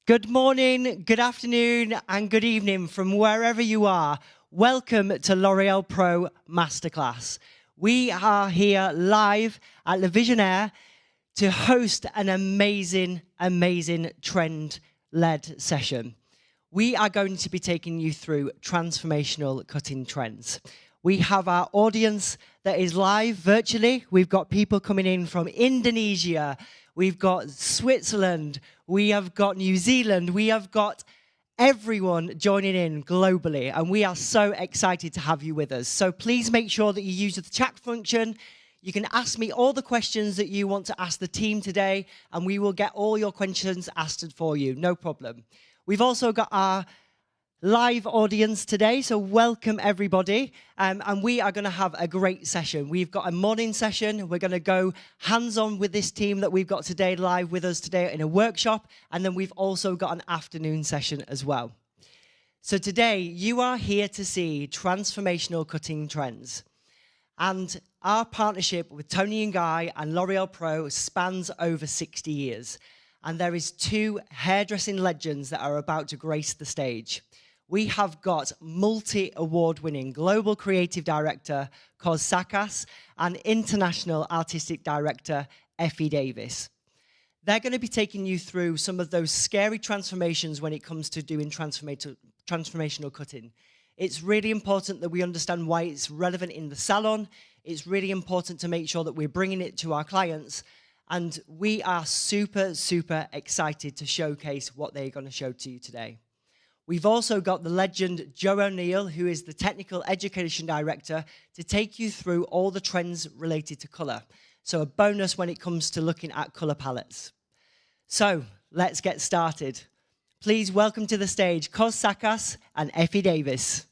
Good morning, good afternoon, and good evening from wherever you are. Welcome to L'Oreal Pro Masterclass. We are here live at Le Visionaire to host an amazing trend-led session. We are going to be taking you through transformational cutting trends. We have our audience that is live virtually. We've got people coming in from Indonesia. We've got Switzerland. We have got New Zealand. We have got everyone joining in globally. And we are so excited to have you with us. So please make sure that you use the chat function. You can ask me all the questions that you want to ask the team today, and we will get all your questions asked for you, no problem. We've also got our live audience today, so welcome everybody, and we are going to have a great session. We've got a morning session. We're going to go hands-on with this team that we've got today live with us today in a workshop, and then we've also got an afternoon session as well. So today, you are here to see transformational cutting trends, and our partnership with Toni and Guy and L'Oreal Pro spans over 60 years, and there is two hairdressing legends that are about to grace the stage. We have got multi-award-winning global creative director Kos Sakas and international artistic director Effie Davis. They're going to be taking you through some of those scary transformations when it comes to doing transformational cutting. It's really important that we understand why it's relevant in the salon. It's really important to make sure that we're bringing it to our clients. And we are super excited to showcase what they're going to show to you today. We've also got the legend Joe O'Neill, who is the Technical Education Director, to take you through all the trends related to colour. So a bonus when it comes to looking at colour palettes. So let's get started. Please welcome to the stage Kos Sakas and Effie Davis.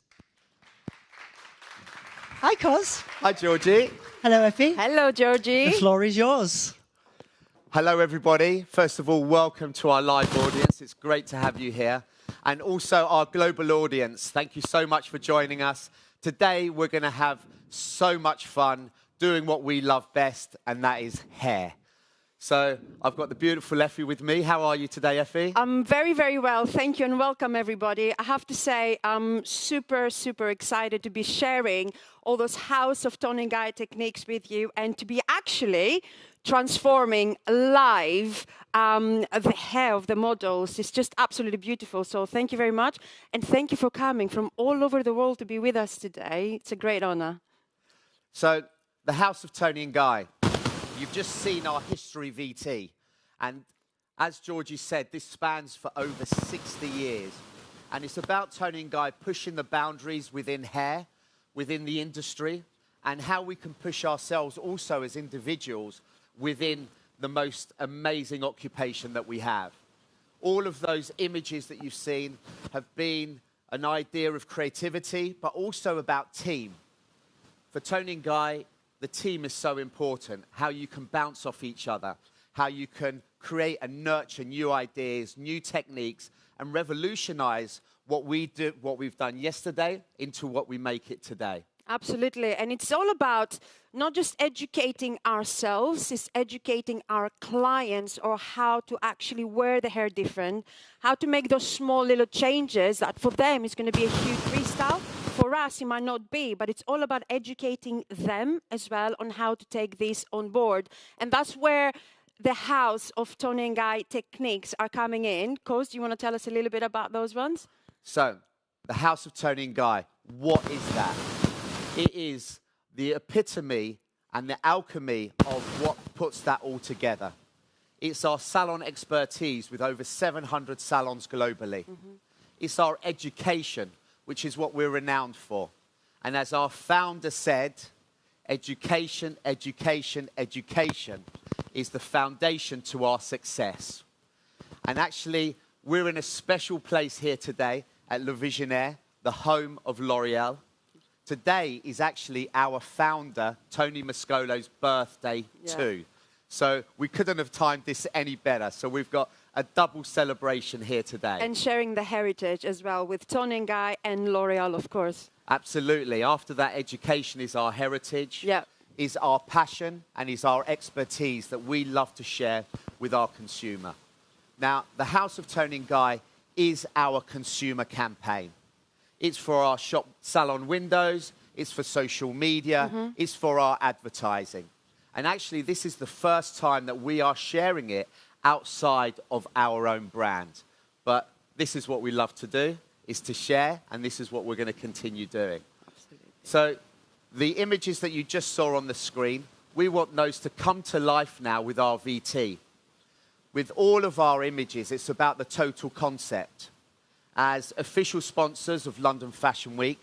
Hi, Kos. Hi, Georgie. Hello, Effie. Hello, Georgie. The floor is yours. Hello, everybody. First of all, welcome to our live audience. It's great to have you here. And also our global audience, thank you so much for joining us. Today, we're going to have so much fun doing what we love best, and that is hair. So I've got the beautiful Effie with me. How are you today, Effie? I'm very well. Thank you and welcome, everybody. I have to say, I'm super excited to be sharing all those House of Toni and Guy techniques with you and to be actually transforming live the hair of the models. It's just absolutely beautiful. So thank you very much. And thank you for coming from all over the world to be with us today. It's a great honor. So the House of Toni and Guy. You've just seen our history VT. And as Georgie said, this spans for over 60 years. And it's about Toni and Guy pushing the boundaries within hair, within the industry, and how we can push ourselves also as individuals within the most amazing occupation that we have. All of those images that you've seen have been an idea of creativity, but also about team. For Toni and Guy, the team is so important, how you can bounce off each other, how you can create and nurture new ideas, new techniques, and revolutionize what we've done yesterday into what we make it today. Absolutely. And it's all about not just educating ourselves, it's educating our clients or how to actually wear the hair different, how to make those small little changes that for them is going to be a huge restyle. For us, it might not be, but it's all about educating them as well on how to take this on board. And that's where the House of Toni and Guy techniques are coming in. Kos, do you want to tell us a little bit about those ones? So, the House of Toni and Guy, what is that? It is the epitome and the alchemy of what puts that all together. It's our salon expertise with over 700 salons globally. It's our education, which is what we're renowned for. And as our founder said, education, education, education is the foundation to our success. And actually, we're in a special place here today at Le Visionaire, the home of L'Oreal. Today is actually our founder, Tony Mascolo's birthday too. So we couldn't have timed this any better. So we've got a double celebration here today. And sharing the heritage as well with Toni and Guy and L'Oreal, of course. Absolutely. After that, education is our heritage, is our passion, and is our expertise that we love to share with our consumer. Now, the House of Tony and Guy is our consumer campaign. It's for our shop salon windows, it's for social media, it's for our advertising. And actually, this is the first time that we are sharing it outside of our own brand. But this is what we love to do, is to share, and this is what we're going to continue doing. Absolutely. So the images that you just saw on the screen, we want those to come to life now with our VT. With all of our images, it's about the total concept. As official sponsors of London Fashion Week,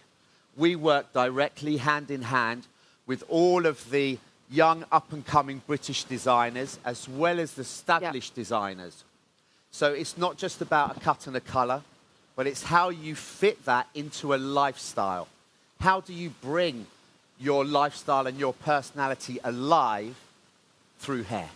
we work directly hand in hand with all of the young up-and-coming British designers as well as the established designers. So it's not just about a cut and a colour, but it's how you fit that into a lifestyle. How do you bring your lifestyle and your personality alive through hair?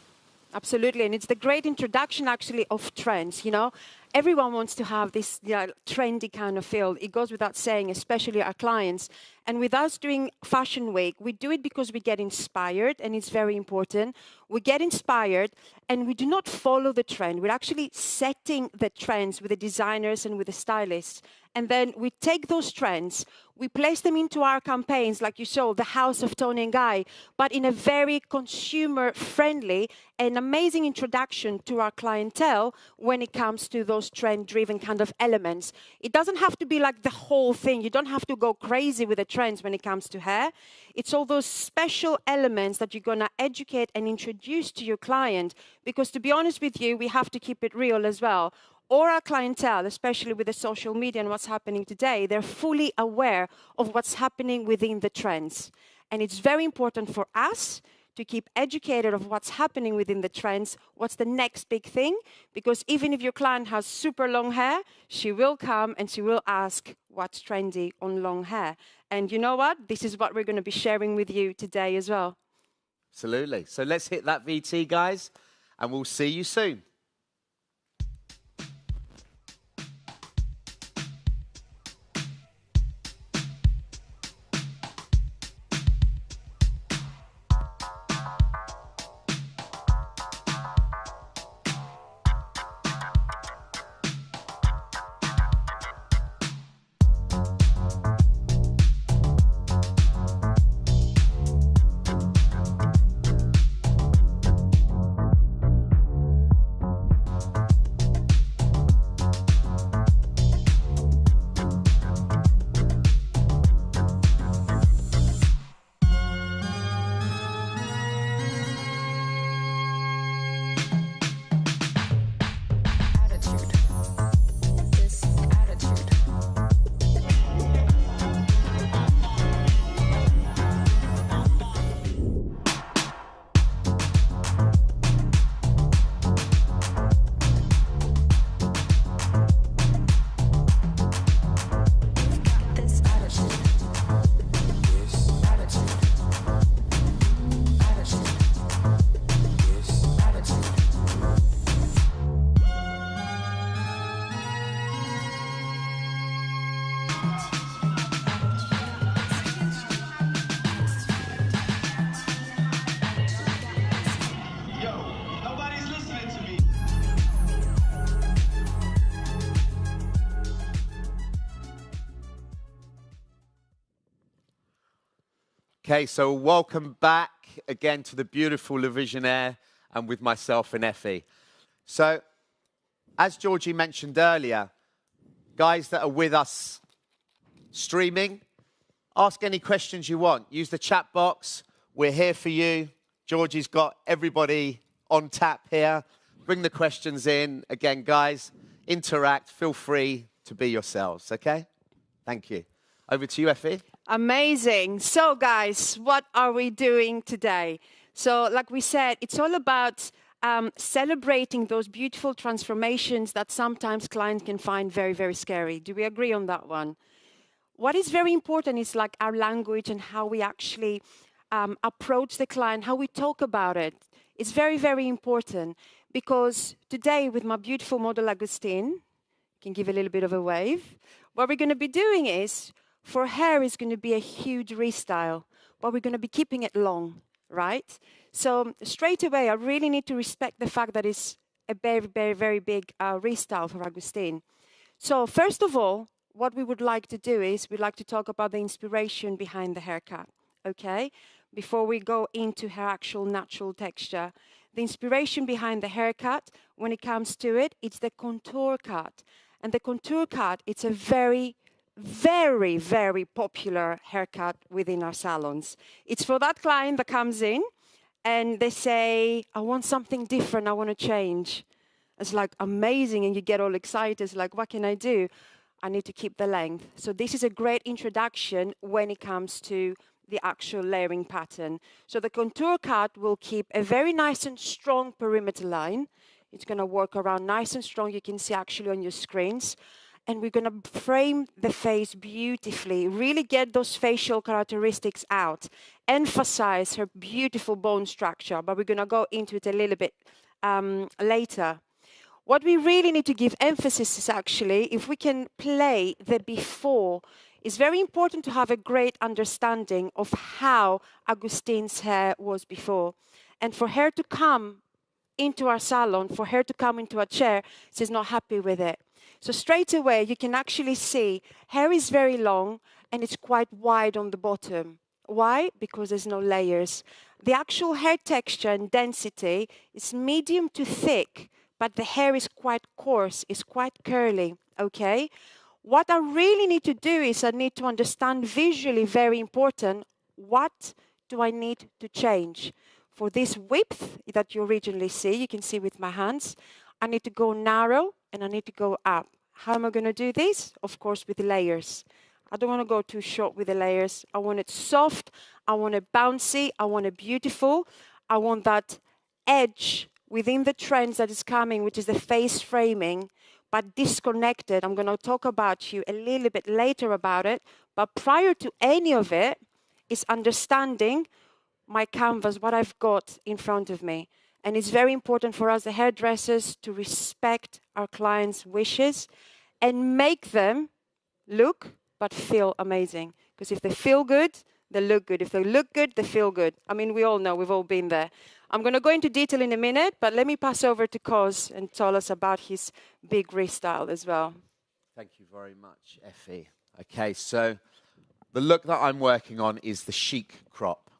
Absolutely, and it's the great introduction actually of trends, you know. Everyone wants to have this trendy kind of feel. It goes without saying, especially our clients. And with us doing Fashion Week, we do it because we get inspired, and it's very important. We get inspired, and we do not follow the trend. We're actually setting the trends with the designers and with the stylists. And then we take those trends, we place them into our campaigns, like you saw, the House of Tony and Guy, but in a very consumer-friendly and amazing introduction to our clientele when it comes to those trend-driven kind of elements. It doesn't have to be like the whole thing. You don't have to go crazy with the trends when it comes to hair. It's all those special elements that you're going to educate and introduce to your client, because to be honest with you, we have to keep it real as well. Or our clientele, especially with the social media and what's happening today, they're fully aware of what's happening within the trends. And it's very important for us to keep educated of what's happening within the trends, what's the next big thing, because even if your client has super long hair, she will come and she will ask what's trendy on long hair. And you know what? This is what we're going to be sharing with you today as well. Absolutely. So let's hit that VT, guys, and we'll see you soon. Okay, so welcome back again to the beautiful Le Visionaire and with myself and Effie. So, as Georgie mentioned earlier, guys that are with us streaming, ask any questions you want. Use the chat box. We're here for you. Georgie's got everybody on tap here. Bring the questions in. Again, guys, interact. Feel free to be yourselves, okay? Thank you. Over to you, Effie. Amazing. So, guys, what are we doing today? So, like we said, it's all about celebrating those beautiful transformations that sometimes clients can find very, very scary. Do we agree on that one? What is very important is like our language and how we actually approach the client, how we talk about it. It's very, very important, because today with my beautiful model Agustine, can give a little bit of a wave, what we're going to be doing is, for hair is going to be a huge restyle, but we're going to be keeping it long, right? So straight away, I really need to respect the fact that it's a very, very, very big restyle for Agustin. So first of all, what we would like to do is we'd like to talk about the inspiration behind the haircut, okay? Before we go into her actual natural texture. The inspiration behind the haircut, when it comes to it, it's the contour cut. And the contour cut, it's a very, very, very popular haircut within our salons. It's for that client that comes in and they say, I want something different, I want to change. It's like amazing, and you get all excited. It's like, what can I do? I need to keep the length. So this is a great introduction when it comes to the actual layering pattern. So the contour cut will keep a very nice and strong perimeter line. It's going to work around nice and strong. You can see actually on your screens. And we're going to frame the face beautifully, really get those facial characteristics out, emphasize her beautiful bone structure, but we're going to go into it a little bit later. What we really need to give emphasis is actually, if we can play the before, it's very important to have a great understanding of how Agustin's hair was before. And for her to come into our salon, for her to come into a chair, she's not happy with it. So straight away, you can actually see hair is very long and it's quite wide on the bottom. Why? Because there's no layers. The actual hair texture and density is medium to thick, but the hair is quite coarse, it's quite curly, okay? What I really need to do is I need to understand visually, very important, what do I need to change? For this width that you originally see, you can see with my hands, I need to go narrow and I need to go up. How am I going to do this? Of course, with the layers. I don't want to go too short with the layers. I want it soft, I want it bouncy, I want it beautiful. I want that edge within the trends that is coming, which is the face framing, but disconnected. I'm going to talk about you a little bit later about it. But prior to any of it is understanding my canvas, what I've got in front of me. And it's very important for us, the hairdressers, to respect our clients' wishes and make them look but feel amazing. Because if they feel good, they look good. If they look good, they feel good. I mean, we all know, we've all been there. I'm going to go into detail in a minute, but let me pass over to Koz and tell us about his big restyle as well. Thank you very much, Effie. Okay, so the look that I'm working on is the chic crop.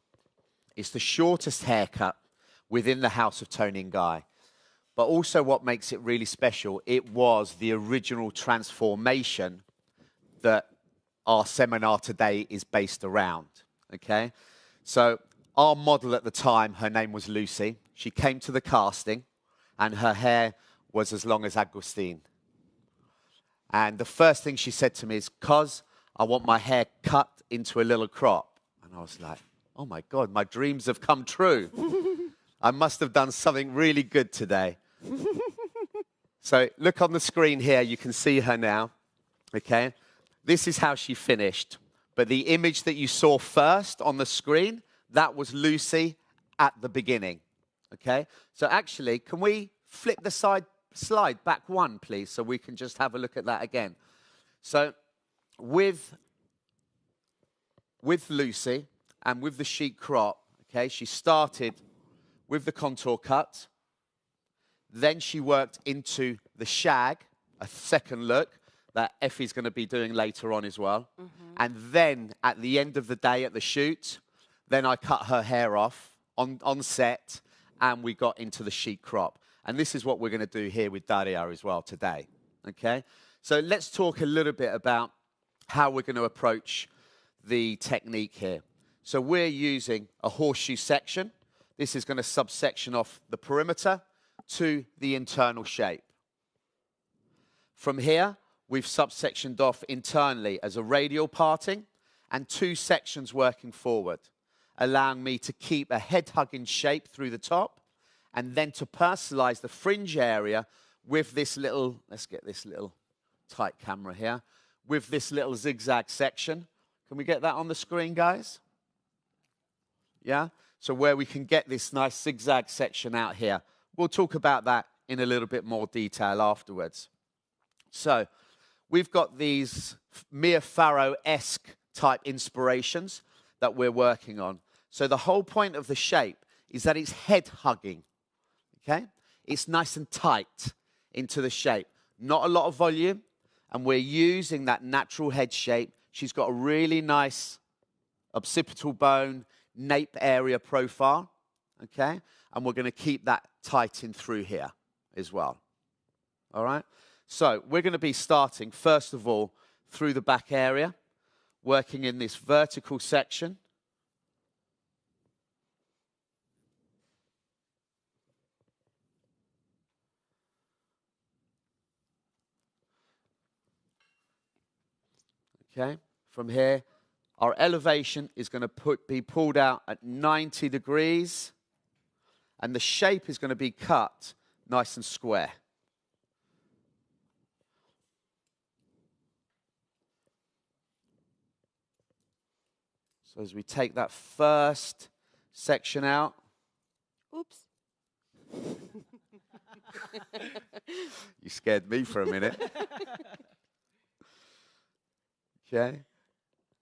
It's the shortest haircut within the House of Toni and Guy. But also what makes it really special, it was the original transformation that our seminar today is based around, okay? So our model at the time, her name was Lucy. She came to the casting, and her hair was as long as Agustin. And the first thing she said to me is, "Cos, I want my hair cut into a little crop." And I was like, oh my God, my dreams have come true. I must have done something really good today. So look on the screen here, you can see her now, okay? This is how she finished. But the image that you saw first on the screen, that was Lucy at the beginning, okay? So actually, can we flip the slide back one, please, so we can just have a look at that again. So with Lucy and with the chic crop, okay, she started with the contour cut. Then she worked into the shag, a second look that Effie's going to be doing later on as well. Mm-hmm. And then at the end of the day at the shoot, then I cut her hair off on set and we got into the chic crop. And this is what we're going to do here with Daria as well today, okay? So let's talk a little bit about how we're going to approach the technique here. So we're using a horseshoe section. This is going to subsection off the perimeter to the internal shape. From here, we've subsectioned off internally as a radial parting and two sections working forward, allowing me to keep a head-hugging shape through the top and then to personalize the fringe area with this little, let's get this little tight camera here, with this little zigzag section. Can we get that on the screen, guys? Yeah? So where we can get this nice zigzag section out here. We'll talk about that in a little bit more detail afterwards. So we've got these Mia Farrow-esque type inspirations that we're working on. So the whole point of the shape is that it's head-hugging, okay? it's nice and tight into the shape. Not a lot of volume, and we're using that natural head shape. She's got a really nice occipital bone, nape area profile, okay? And we're going to keep that tight in through here as well, all right? So we're going to be starting, first of all, through the back area, working in this vertical section. Okay, from here, our elevation is going to be pulled out at 90 degrees, and the shape is going to be cut nice and square. So as we take that first section out. Oops. You scared me for a minute. Okay,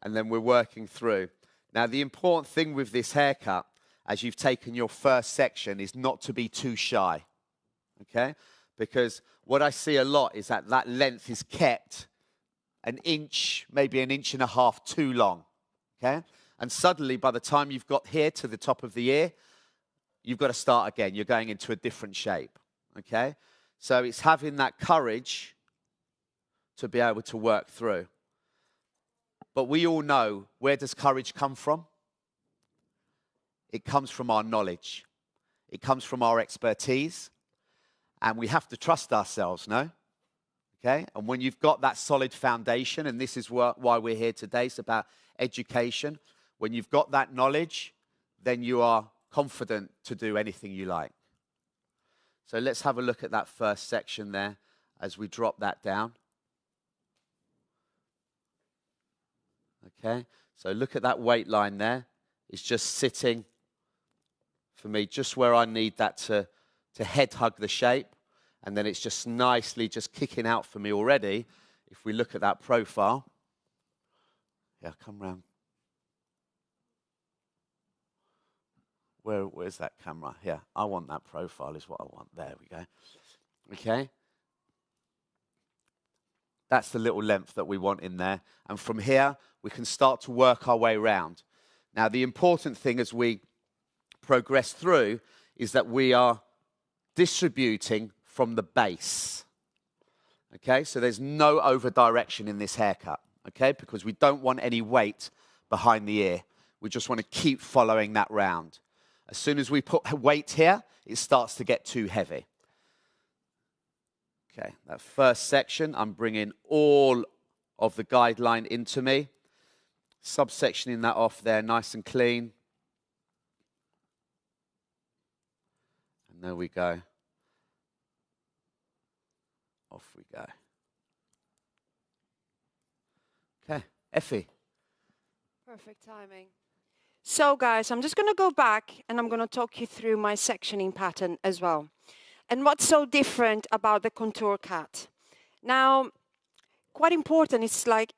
and then we're working through. Now, the important thing with this haircut, as you've taken your first section, is not to be too shy, okay? Because what I see a lot is that that length is kept an inch, maybe an inch and a half too long, okay? And suddenly, by the time you've got here to the top of the ear, you've got to start again. You're going into a different shape, okay? So it's having that courage to be able to work through. But we all know, where does courage come from? It comes from our knowledge. It comes from our expertise. And we have to trust ourselves, no? Okay? And when you've got that solid foundation, and this is why we're here today, it's about education. When you've got that knowledge, then you are confident to do anything you like. So let's have a look at that first section there as we drop that down. Okay, so look at that weight line there. It's just sitting, for me, just where I need that to head hug the shape. And then it's just nicely just kicking out for me already. If we look at that profile. Yeah, come round. Where's that camera? Yeah, I want that profile is what I want. There we go. Okay. That's the little length that we want in there. And from here, we can start to work our way around. Now, the important thing as we progress through is that we are distributing from the base. Okay, so there's no over direction in this haircut, okay, because we don't want any weight behind the ear. We just want to keep following that round. As soon as we put weight here, it starts to get too heavy. Okay, that first section, I'm bringing all of the guideline into me. Subsectioning that off there, nice and clean. And there we go. Off we go. Okay, Effie. Perfect timing. So, guys, I'm just going to go back and I'm going to talk you through my sectioning pattern as well. And what's so different about the contour cut? Now, quite important, it's like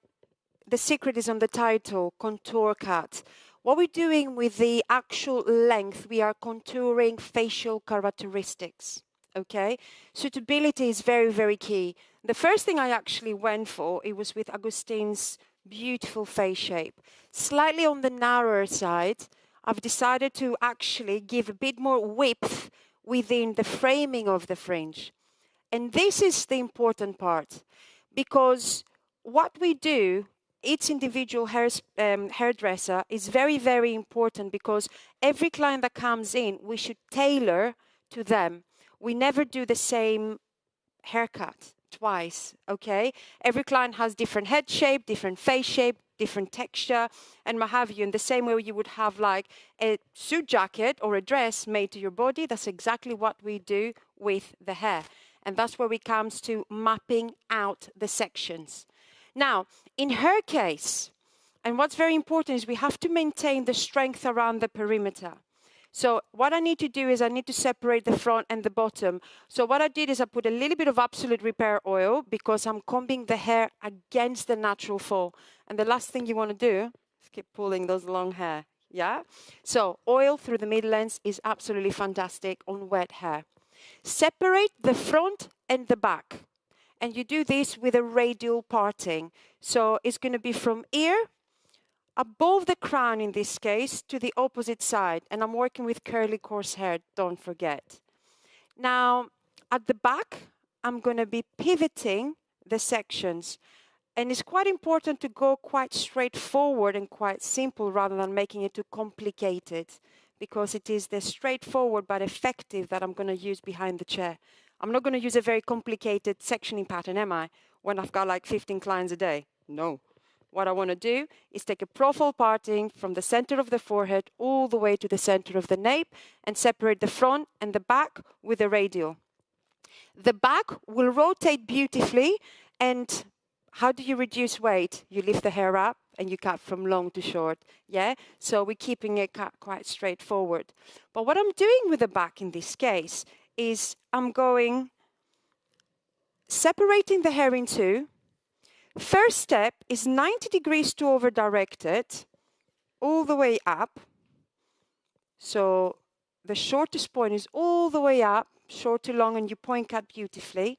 the secret is on the title, contour cut. What we're doing with the actual length, we are contouring facial characteristics, okay? Suitability is very, very key. The first thing I actually went for, it was with Augustine's beautiful face shape. Slightly on the narrower side, I've decided to actually give a bit more width within the framing of the fringe. And this is the important part, because what we do, each individual hairdresser is very, very important, because every client that comes in, we should tailor to them. We never do the same haircut twice, okay? Every client has different head shape, different face shape, different texture, and what have you. In the same way you would have like a suit jacket or a dress made to your body, that's exactly what we do with the hair. And that's where it comes to mapping out the sections. Now, in her case, and what's very important is we have to maintain the strength around the perimeter. So what I need to do is I need to separate the front and the bottom. So what I did is I put a little bit of Absolute Repair oil, because I'm combing the hair against the natural fall. And the last thing you want to do is keep pulling those long hair, yeah? So oil through the mid-length is absolutely fantastic on wet hair. Separate the front and the back. And you do this with a radial parting. So it's going to be from ear, above the crown in this case, to the opposite side. And I'm working with curly coarse hair, don't forget. Now, at the back, I'm going to be pivoting the sections. And it's quite important to go quite straightforward and quite simple rather than making it too complicated, because it is the straightforward but effective that I'm going to use behind the chair. I'm not going to use a very complicated sectioning pattern, am I, when I've got like 15 clients a day? No. What I want to do is take a profile parting from the center of the forehead all the way to the center of the nape and separate the front and the back with a radial. The back will rotate beautifully, and how do you reduce weight? You lift the hair up and you cut from long to short, yeah? So we're keeping it cut quite straightforward. But what I'm doing with the back in this case is I'm going, separating the hair in two. First step is 90 degrees to over direct it, all the way up. So the shortest point is all the way up, short to long, and you point cut beautifully.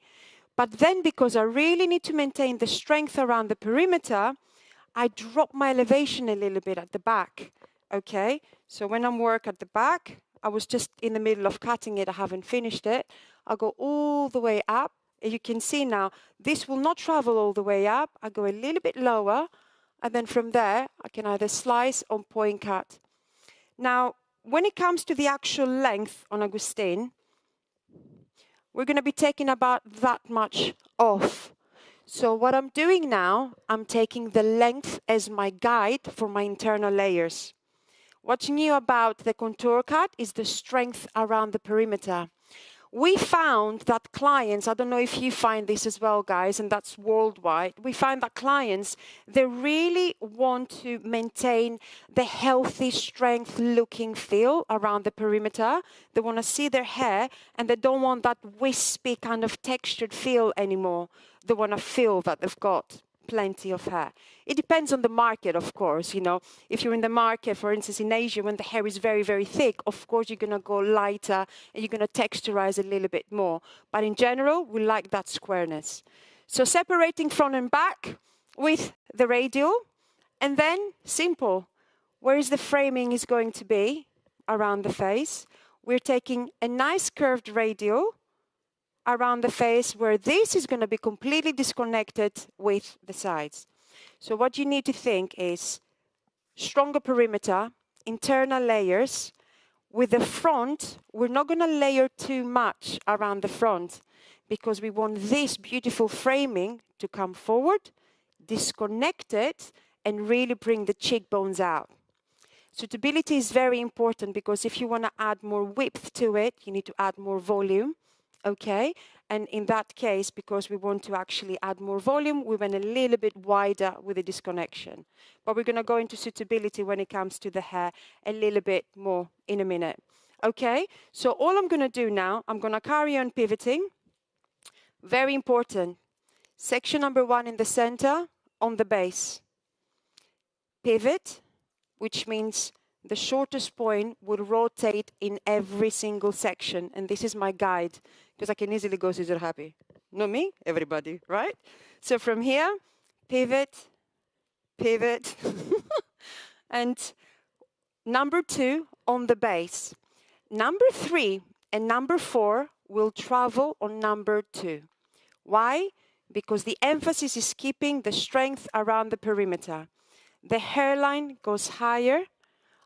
But then, because I really need to maintain the strength around the perimeter, I drop my elevation a little bit at the back, okay? So when I'm work at the back, I was just in the middle of cutting it, I haven't finished it. I'll go all the way up. You can see now, this will not travel all the way up. I go a little bit lower, and then from there, I can either slice or point cut. Now, when it comes to the actual length on Agustin, we're going to be taking about that much off. So what I'm doing now, I'm taking the length as my guide for my internal layers. What's new about the contour cut is the strength around the perimeter. We found that clients, I don't know if you find this as well, guys, and that's worldwide, we find that clients, they really want to maintain the healthy, strength-looking feel around the perimeter. They want to see their hair, and they don't want that wispy kind of textured feel anymore. They want to feel that they've got plenty of hair. It depends on the market, of course. You know, if you're in the market, for instance, in Asia, when the hair is very, very thick, of course, you're going to go lighter and you're going to texturize a little bit more. But in general, we like that squareness. So separating front and back with the radial, and then simple. Where is the framing is going to be around the face? We're taking a nice curved radial around the face, where this is going to be completely disconnected with the sides. So what you need to think is stronger perimeter, internal layers. With the front, we're not going to layer too much around the front, because we want this beautiful framing to come forward, disconnect it, and really bring the cheekbones out. Suitability is very important, because if you want to add more width to it, you need to add more volume. Okay, and in that case, because we want to actually add more volume, we went a little bit wider with the disconnection. But we're going to go into suitability when it comes to the hair a little bit more in a minute. Okay, so all I'm going to do now, I'm going to carry on pivoting. Very important. Section number 1 in the center, on the base. Pivot, which means the shortest point will rotate in every single section. And this is my guide, because I can easily go scissor happy. Not me, everybody, right? So from here, pivot, pivot. And number 2 on the base. Number 3 and number 4 will travel on number 2. Why? Because the emphasis is keeping the strength around the perimeter. The hairline goes higher.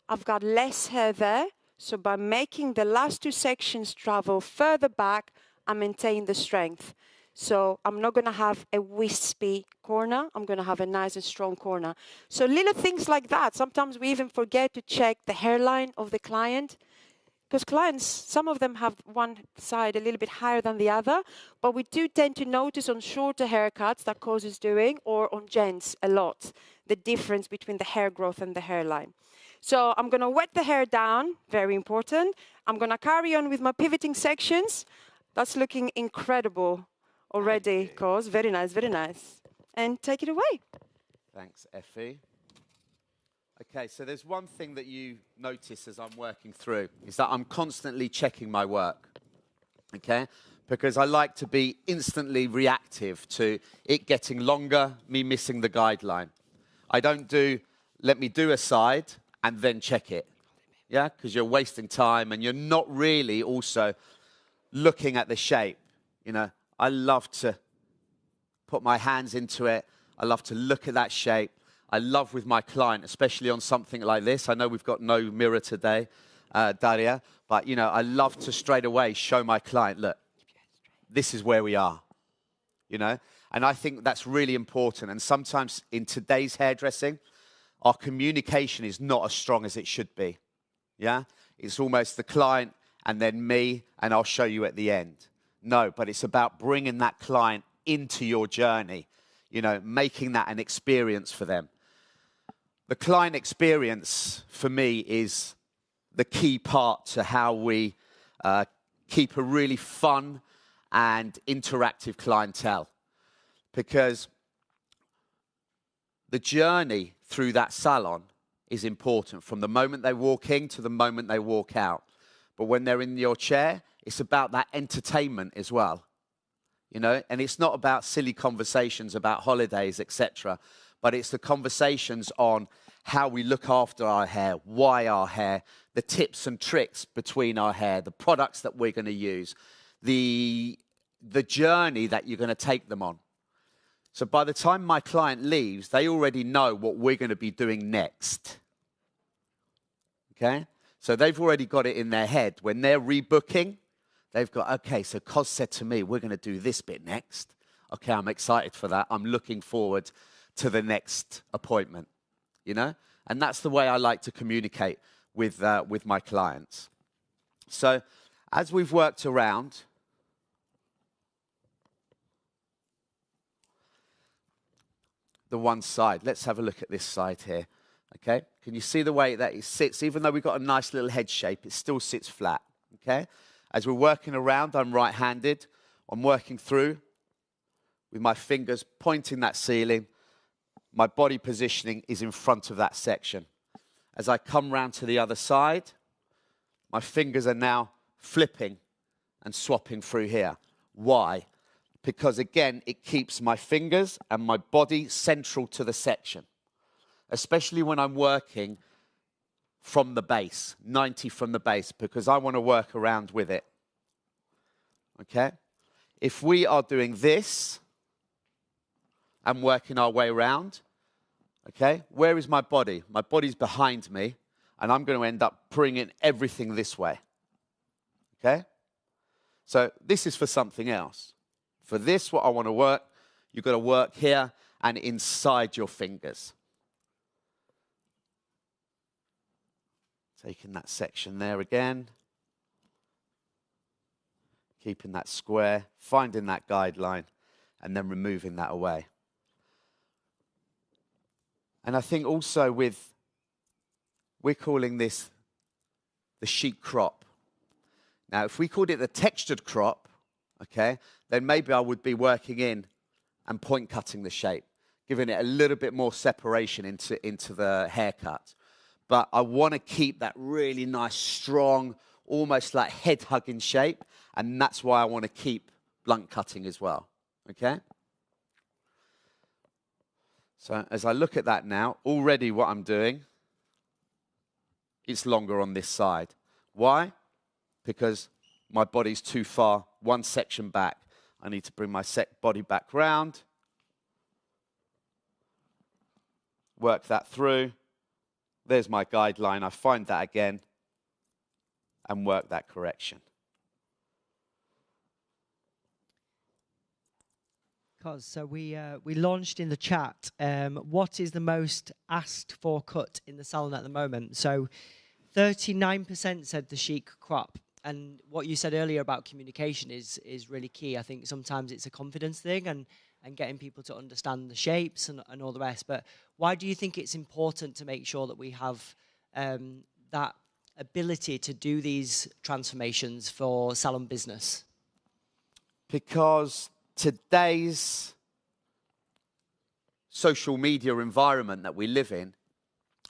I've got less hair there, so by making the last 2 sections travel further back, I maintain the strength. So I'm not going to have a wispy corner. I'm going to have a nice and strong corner. So little things like that. Sometimes we even forget to check the hairline of the client, because clients, some of them have one side a little bit higher than the other, but we do tend to notice on shorter haircuts that Koz is doing, or on gents a lot, the difference between the hair growth and the hairline. So I'm going to wet the hair down, very important. I'm going to carry on with my pivoting sections. That's looking incredible already, Koz. Very nice, very nice. And take it away. Thanks, Effie. Okay, so there's one thing that you notice as I'm working through, is that I'm constantly checking my work. okay? Because I like to be instantly reactive to it getting longer, me missing the guideline. I don't do, let me do a side and then check it, yeah? Because you're wasting time and you're not really also looking at the shape. You know, I love to put my hands into it. I love to look at that shape. I love with my client, especially on something like this. I know we've got no mirror today, Daria, but, you know, I love to straight away show my client, look, this is where we are, you know? And I think that's really important. And sometimes in today's hairdressing, our communication is not as strong as it should be, yeah? It's almost the client and then me, and I'll show you at the end. No, but it's about bringing that client into your journey, you know, making that an experience for them. The client experience, for me, is the key part to how we keep a really fun and interactive clientele. Because the journey through that salon is important from the moment they walk in to the moment they walk out. But when they're in your chair, it's about that entertainment as well. You know, and it's not about silly conversations about holidays, etc. But it's the conversations on how we look after our hair, why our hair, the tips and tricks between our hair, the products that we're going to use, the journey that you're going to take them on. So by the time my client leaves, they already know what we're going to be doing next. Okay? So they've already got it in their head. When they're rebooking, they've got, okay, so Cos said to me, we're going to do this bit next. Okay, I'm excited for that. I'm looking forward to the next appointment, you know? And that's the way I like to communicate with my clients. So as we've worked around, the one side, let's have a look at this side here, okay? Can you see the way that it sits? Even though we've got a nice little head shape, it still sits flat, okay? As we're working around, I'm right-handed. I'm working through with my fingers pointing that ceiling. My body positioning is in front of that section. As I come round to the other side, my fingers are now flipping and swapping through here. Why? Because, again, it keeps my fingers and my body central to the section, especially when I'm working from the base, 90 from the base, because I want to work around with it, okay? If we are doing this and working our way around, okay, where is my body? My body's behind me, and I'm going to end up bringing everything this way, okay? So this is for something else. For this, what I want to work, you've got to work here and inside your fingers. Taking that section there again. Keeping that square, finding that guideline, and then removing that away. And I think also we're calling this the chic crop. Now, if we called it the textured crop, okay, then maybe I would be working in and point cutting the shape, giving it a little bit more separation into the haircut. But I want to keep that really nice, strong, almost like head-hugging shape, and that's why I want to keep blunt cutting as well, okay? So as I look at that now, already what I'm doing, it's longer on this side. Why? Because my body's too far, one section back. I need to bring my body back round, work that through. There's my guideline. I find that again and work that correction. So we launched in the chat, what is the most asked for cut in the salon at the moment? So 39% said the chic crop. And what you said earlier about communication is really key. I think sometimes it's a confidence thing and getting people to understand the shapes and all the rest. But why do you think it's important to make sure that we have that ability to do these transformations for salon business? Because today's social media environment that we live in,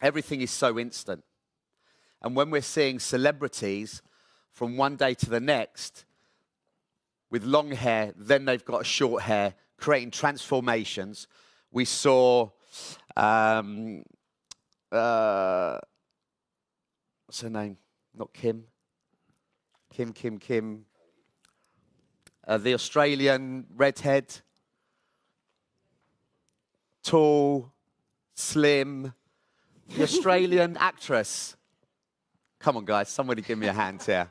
everything is so instant. And when we're seeing celebrities from one day to the next, with long hair, then they've got short hair, creating transformations. We saw, what's her name? Not Kim. Kim. The Australian redhead. Tall, slim. The Australian actress. Come on, guys. Somebody give me a hand here.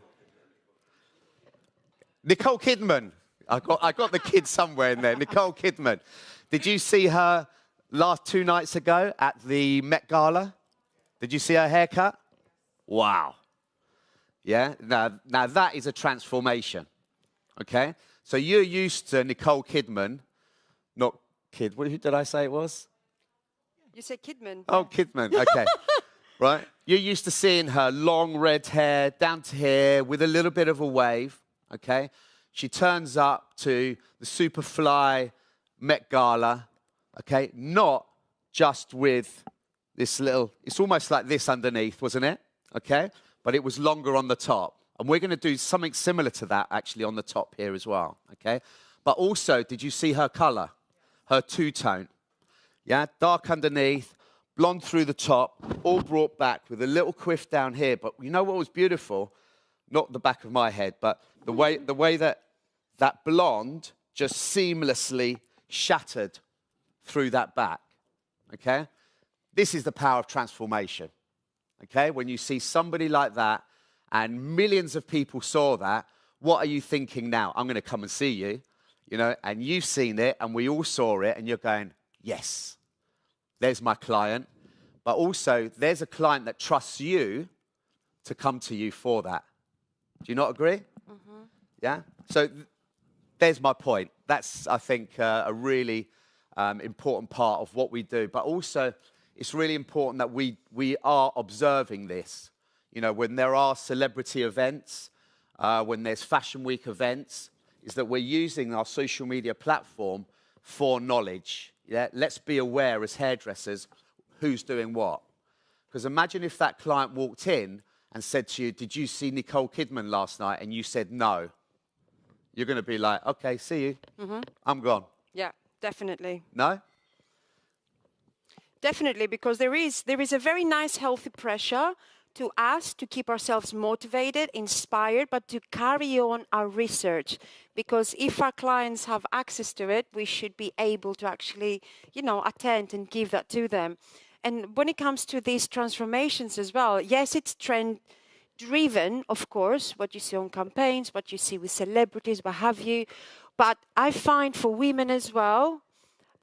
Nicole Kidman. I got the kid somewhere in there. Nicole Kidman. Did you see her last 2 nights ago at the Met Gala? Did you see her haircut? Wow. Yeah? Now that is a transformation. Okay? So you're used to Nicole Kidman, not Kid. Who did I say it was? You say Kidman. Oh, Kidman. Okay. Right? You're used to seeing her long red hair, down to here, with a little bit of a wave. Okay? She turns up to the Superfly Met Gala. Okay? Not just with this little, it's almost like this underneath, wasn't it? Okay? But it was longer on the top. And we're going to do something similar to that, actually, on the top here as well. Okay? But also, did you see her color? Her two-tone. Yeah? Dark underneath, blonde through the top, all brought back with a little quiff down here. But you know what was beautiful? Not the back of my head, but the way that that blonde just seamlessly shattered through that back. Okay? This is the power of transformation. Okay? When you see somebody like that, and millions of people saw that, what are you thinking now? I'm going to come and see you, you know, and you've seen it, and we all saw it, and you're going, yes, there's my client. But also, there's a client that trusts you to come to you for that. Do you not agree? Mm-hmm. Yeah? So there's my point. That's, I think, a really important part of what we do. But also, it's really important that we are observing this. You know, when there are celebrity events, when there's Fashion Week events, is that we're using our social media platform for knowledge. Yeah? Let's be aware as hairdressers who's doing what. Because imagine if that client walked in and said to you, did you see Nicole Kidman last night? And you said no. You're going to be like, okay, see you. Mm-hmm. I'm gone. Yeah, definitely. No? Definitely, because there is a very nice, healthy pressure to us to keep ourselves motivated, inspired, but to carry on our research. Because if our clients have access to it, we should be able to actually, you know, attend and give that to them. And when it comes to these transformations as well, yes, it's trend-driven, of course, what you see on campaigns, what you see with celebrities, what have you. But I find for women as well,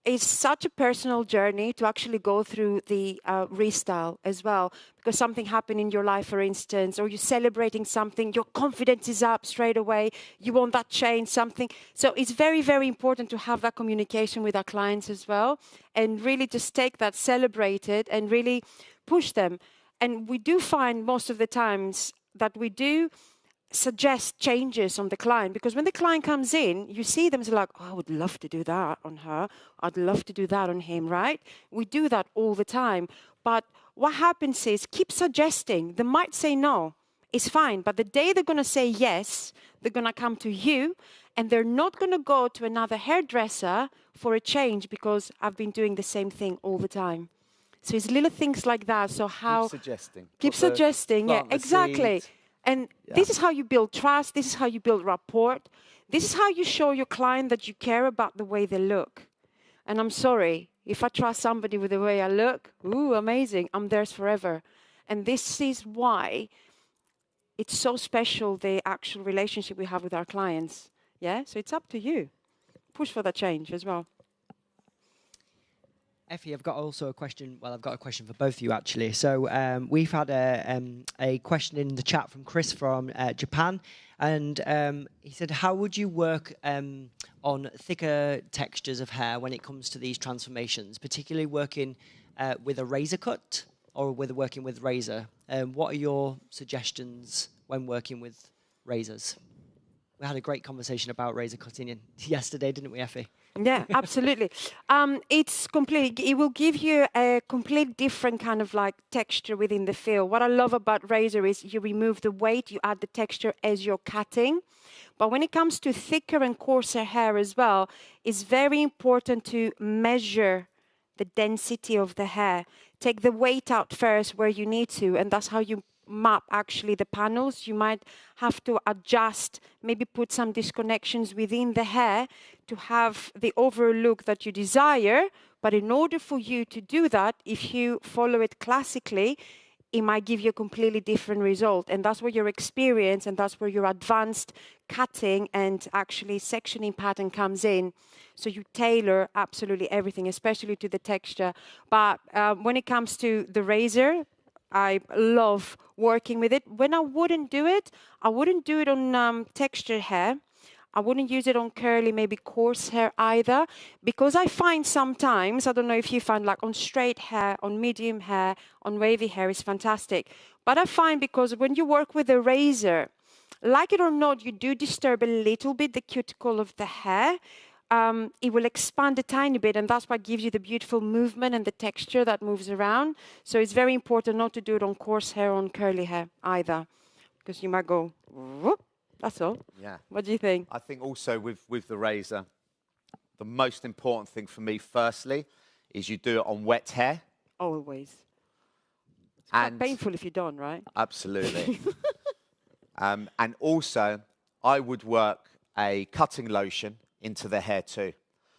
it's such a personal journey to actually go through the restyle as well. Because something happened in your life, for instance, or you're celebrating something, your confidence is up straight away, you want that change, something. So it's very, very important to have that communication with our clients as well, and really just take that, celebrate it, and really push them. And we do find most of the times that we do suggest changes on the client, because when the client comes in, you see them as like, oh, I would love to do that on her. I'd love to do that on him, right? We do that all the time. But what happens is keep suggesting. They might say no. It's fine. But the day they're going to say yes, they're going to come to you, and they're not going to go to another hairdresser for a change because I've been doing the same thing all the time. So it's little things like that. So how... Keep suggesting. Keep suggesting. Yeah, exactly. And this is how you build trust. This is how you build rapport. This is how you show your client that you care about the way they look. And I'm sorry, if I trust somebody with the way I look, ooh, amazing, I'm theirs forever. And this is why it's so special, the actual relationship we have with our clients. Yeah, so it's up to you. Push for that change as well. Effie, I've got also a question. Well, I've got a question for both of you, actually. So we've had a question in the chat from Chris from Japan. And he said, how would you work on thicker textures of hair when it comes to these transformations, particularly working with a razor cut or working with razor? What are your suggestions when working with razors? We had a great conversation about razor cutting yesterday, didn't we, Effie? Yeah, absolutely. It's complete. It will give you a complete different kind of like texture within the feel. What I love about razor is you remove the weight, you add the texture as you're cutting. But when it comes to thicker and coarser hair as well, it's very important to measure the density of the hair. Take the weight out first where you need to, and that's how you map actually the panels. You might have to adjust, maybe put some disconnections within the hair to have the overall look that you desire. But in order for you to do that, if you follow it classically, it might give you a completely different result. And that's where your experience and that's where your advanced cutting and actually sectioning pattern comes in. So you tailor absolutely everything, especially to the texture. But when it comes to the razor, I love working with it. When I wouldn't do it on textured hair. I wouldn't use it on curly, maybe coarse hair either, because I find sometimes, I don't know if you find like on straight hair, on medium hair, on wavy hair is fantastic. But I find because when you work with a razor, like it or not, you do disturb a little bit the cuticle of the hair. It will expand a tiny bit, and that's what gives you the beautiful movement and the texture that moves around. So it's very important not to do it on coarse hair, on curly hair either, because you might go, whoop. That's all. Yeah. What do you think? I think also with the razor, the most important thing for me, firstly, is you do it on wet hair. Always. It's quite painful if you don't, right? Absolutely. And also, I would work a cutting lotion into the hair too.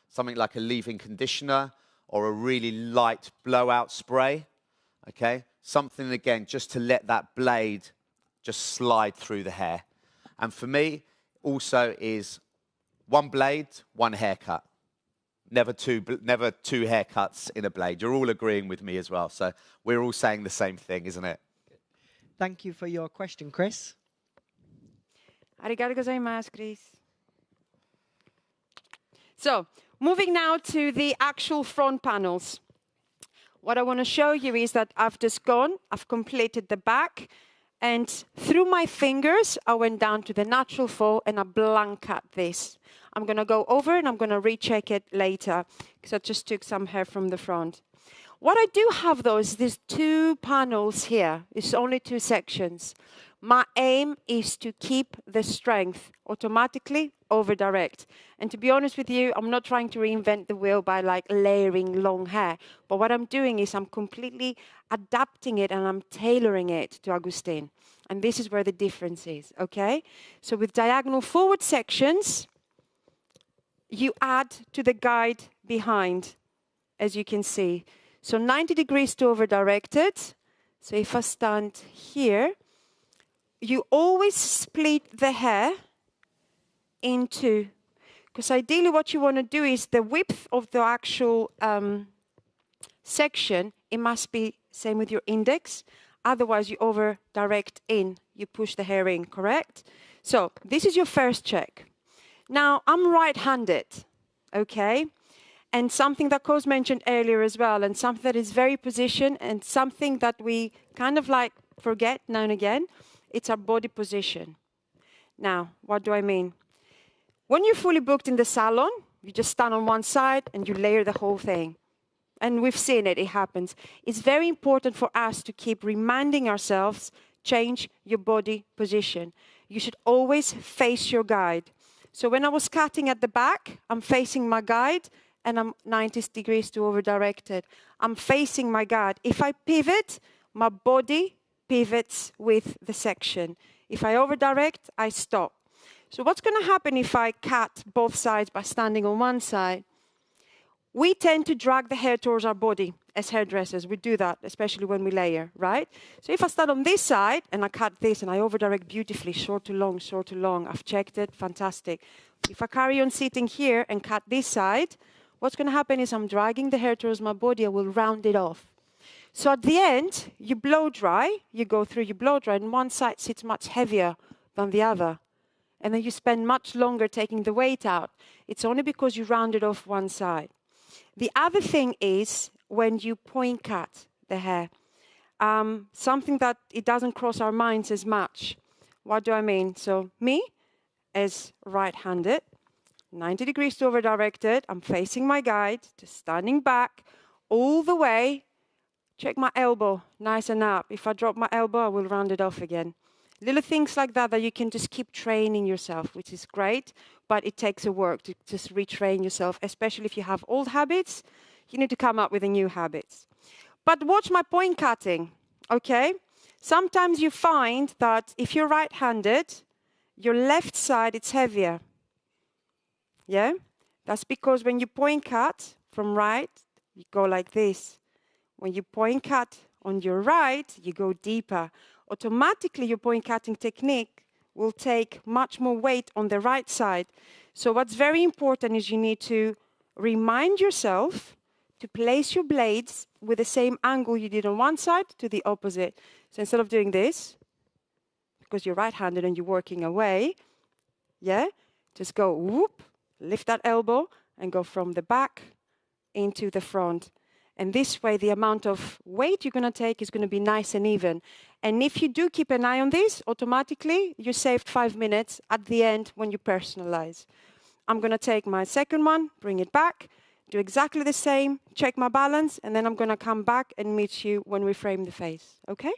Something like a leave-in conditioner or a really light blowout spray, okay? Something, again, just to let that blade just slide through the hair. And for me, also is one blade, one haircut. Never two haircuts in a blade. You're all agreeing with me as well. So we're all saying the same thing, isn't it? Thank you for your question, Chris. Arigato gozaimasu, Chris. So, moving now to the actual front panels. What I want to show you is that I've completed the back. And through my fingers, I went down to the natural fall and I blank cut this. I'm going to go over and I'm going to recheck it later because I just took some hair from the front. What I do have though is these two panels here. It's only two sections. My aim is to keep the strength automatically over direct. And to be honest with you, I'm not trying to reinvent the wheel by like layering long hair. But what I'm doing is I'm completely adapting it and I'm tailoring it to Agustin. And this is where the difference is, okay? So with diagonal forward sections, you add to the guide behind, as you can see. So 90 degrees to over directed. So if I stand here, you always split the hair into, because ideally what you want to do is the width of the actual section, it must be same with your index. Otherwise you over direct in, you push the hair in, correct? So this is your first check. Now I'm right-handed, okay? And something that Koz mentioned earlier as well, and something that is very positioned and something that we kind of like forget now and again, it's our body position. Now, what do I mean? When you're fully booked in the salon, you just stand on one side and you layer the whole thing. And we've seen it, it happens. It's very important for us to keep reminding ourselves, change your body position. You should always face your guide. So when I was cutting at the back, I'm facing my guide and I'm 90 degrees to over directed. I'm facing my guide. If I pivot, my body pivots with the section. If I over direct, I stop. So what's going to happen if I cut both sides by standing on one side? We tend to drag the hair towards our body as hairdressers. We do that, especially when we layer, right? So if I stand on this side and I cut this and I over direct beautifully, short to long, I've checked it, fantastic. If I carry on sitting here and cut this side, what's going to happen is I'm dragging the hair towards my body, I will round it off. So at the end, you blow dry, you go through, you blow dry, and one side sits much heavier than the other. And then you spend much longer taking the weight out. It's only because you rounded off one side. The other thing is when you point cut the hair, something that it doesn't cross our minds as much. What do I mean? So me, as right-handed. 90 degrees to over-directed. I'm facing my guide, just standing back all the way. Check my elbow, nice and up. If I drop my elbow, I will round it off again. Little things like that that you can just keep training yourself, which is great, but it takes a work to just retrain yourself, especially if you have old habits. You need to come up with the new habits. But watch my point cutting, okay? Sometimes you find that if you're right-handed, your left side, it's heavier. Yeah? That's because when you point cut from right, you go like this. When you point cut on your right, you go deeper. Automatically, your point cutting technique will take much more weight on the right side. So what's very important is you need to remind yourself to place your blades with the same angle you did on one side to the opposite. So instead of doing this, because you're right-handed and you're working away, yeah, just go whoop, lift that elbow and go from the back into the front. And this way, the amount of weight you're going to take is going to be nice and even. And if you do keep an eye on this, automatically, you saved 5 minutes at the end when you personalize. I'm going to take my second one, bring it back, do exactly the same, check my balance, and then I'm going to come back and meet you when we frame the face. Okay?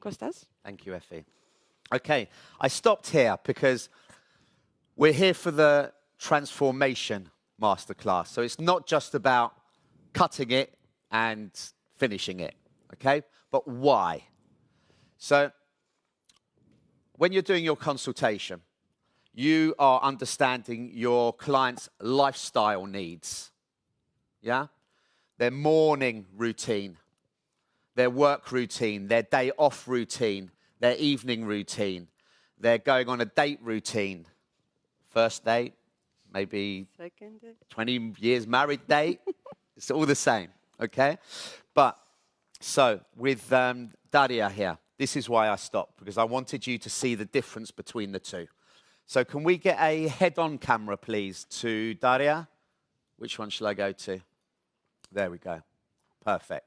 Kostas? Thank you, Effie. Okay, I stopped here because we're here for the transformation masterclass. So it's not just about cutting it and finishing it, okay? But why? So when you're doing your consultation, you are understanding your client's lifestyle needs, yeah? Their morning routine, their work routine, their day off routine, their evening routine, they're going on a date routine, first date, maybe Second date. 20 years married date, it's all the same, okay? But, so, with Daria here, this is why I stopped, because I wanted you to see the difference between the two. So can we get a head-on camera, please, to Daria? Which one shall I go to? There we go. Perfect.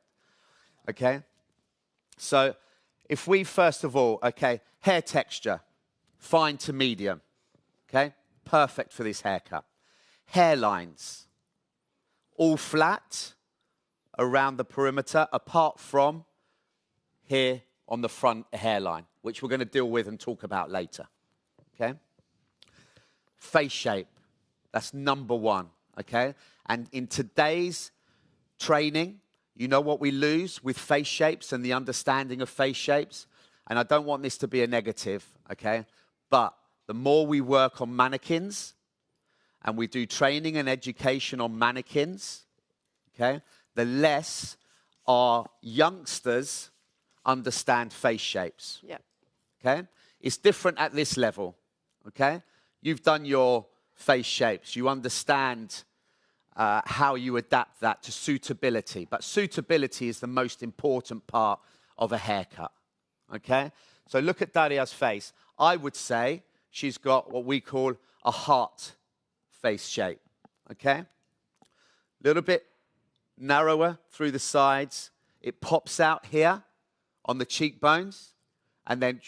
Okay? So, if we, first of all, okay, hair texture, fine to medium, okay? Perfect for this haircut. Hairlines, all flat around the perimeter, apart from here on the front hairline, which we're going to deal with and talk about later, okay? Face shape, that's number one, okay? And in today's training, you know what we lose with face shapes and the understanding of face shapes? And I don't want this to be a negative, okay? But the more we work on mannequins and we do training and education on mannequins, okay, the less our youngsters understand face shapes. Yeah. Okay? It's different at this level, okay? You've done your face shapes. You understand how you adapt that to suitability. But suitability is the most important part of a haircut, okay? So look at Daria's face. I would say she's got what we call a heart face shape, okay? A little bit narrower through the sides. It pops out here on the cheekbones and then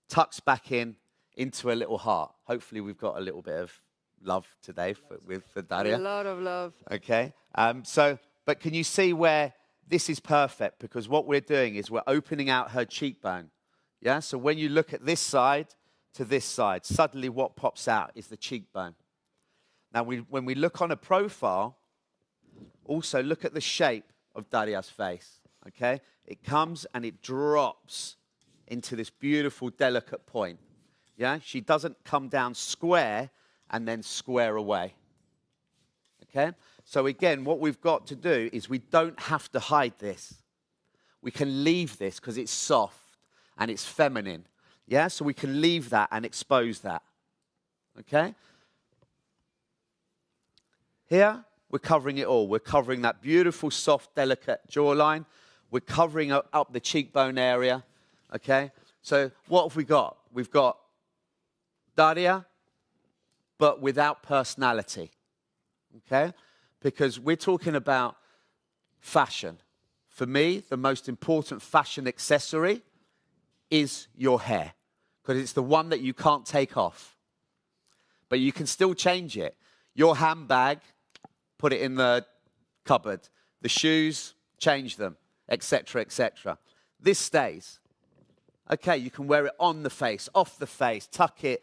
tucks back in into a little heart. Hopefully we've got a little bit of love today for Daria. A lot of love. Okay. But can you see where this is perfect? Because what we're doing is we're opening out her cheekbone. Yeah? So when you look at this side to this side, suddenly what pops out is the cheekbone. Now, when we look on a profile, also look at the shape of Daria's face. Okay? It comes and it drops into this beautiful, delicate point. Yeah? She doesn't come down square and then square away. Okay? So again, what we've got to do is we don't have to hide this. We can leave this because it's soft and it's feminine. Yeah? So we can leave that and expose that. Okay? Here, we're covering it all. We're covering that beautiful, soft, delicate jawline. We're covering up the cheekbone area. Okay? So what have we got? We've got Daria, but without personality, okay? Because we're talking about fashion. For me, the most important fashion accessory is your hair, because it's the one that you can't take off, but you can still change it. Your handbag, put it in the cupboard. The shoes, change them, etc., etc. This stays. Okay, you can wear it on the face, off the face, tuck it,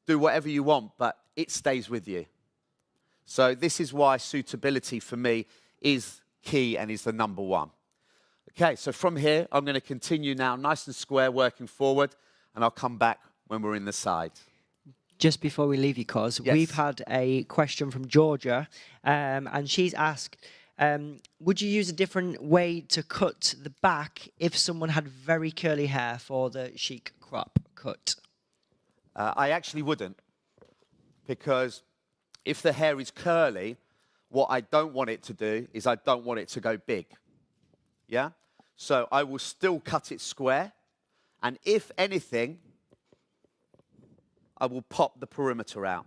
do whatever you want, but it stays with you. So this is why suitability for me is key and is the number one. Okay, so from here, I'm going to continue now nice and square, working forward, and I'll come back when we're in the side. Just before we leave you, Cos, Yes. we've had a question from Georgia, and she's asked, would you use a different way to cut the back if someone had very curly hair for the chic crop cut? I actually wouldn't, because if the hair is curly, what I don't want it to do is I don't want it to go big. Yeah? So I will still cut it square, and if anything, I will pop the perimeter out,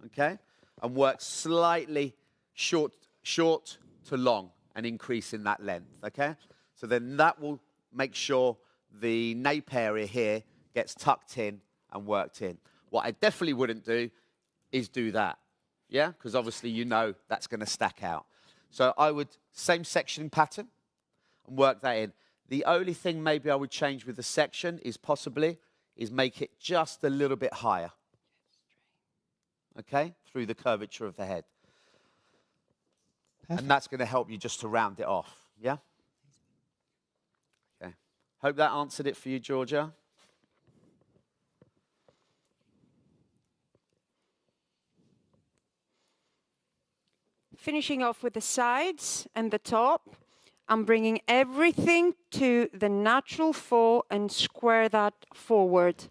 okay? And work slightly short to long and increase in that length, okay? So then that will make sure the nape area here gets tucked in and worked in. What I definitely wouldn't do is do that, yeah? Because obviously you know that's going to stack out. So I would, same section pattern, and work that in. The only thing maybe I would change with the section is make it just a little bit higher, okay? Through the curvature of the head. Perfect. And that's going to help you just to round it off, yeah? Okay. Hope that answered it for you, Georgia. Finishing off with the sides and the top, I'm bringing everything to the natural fall and square that forward.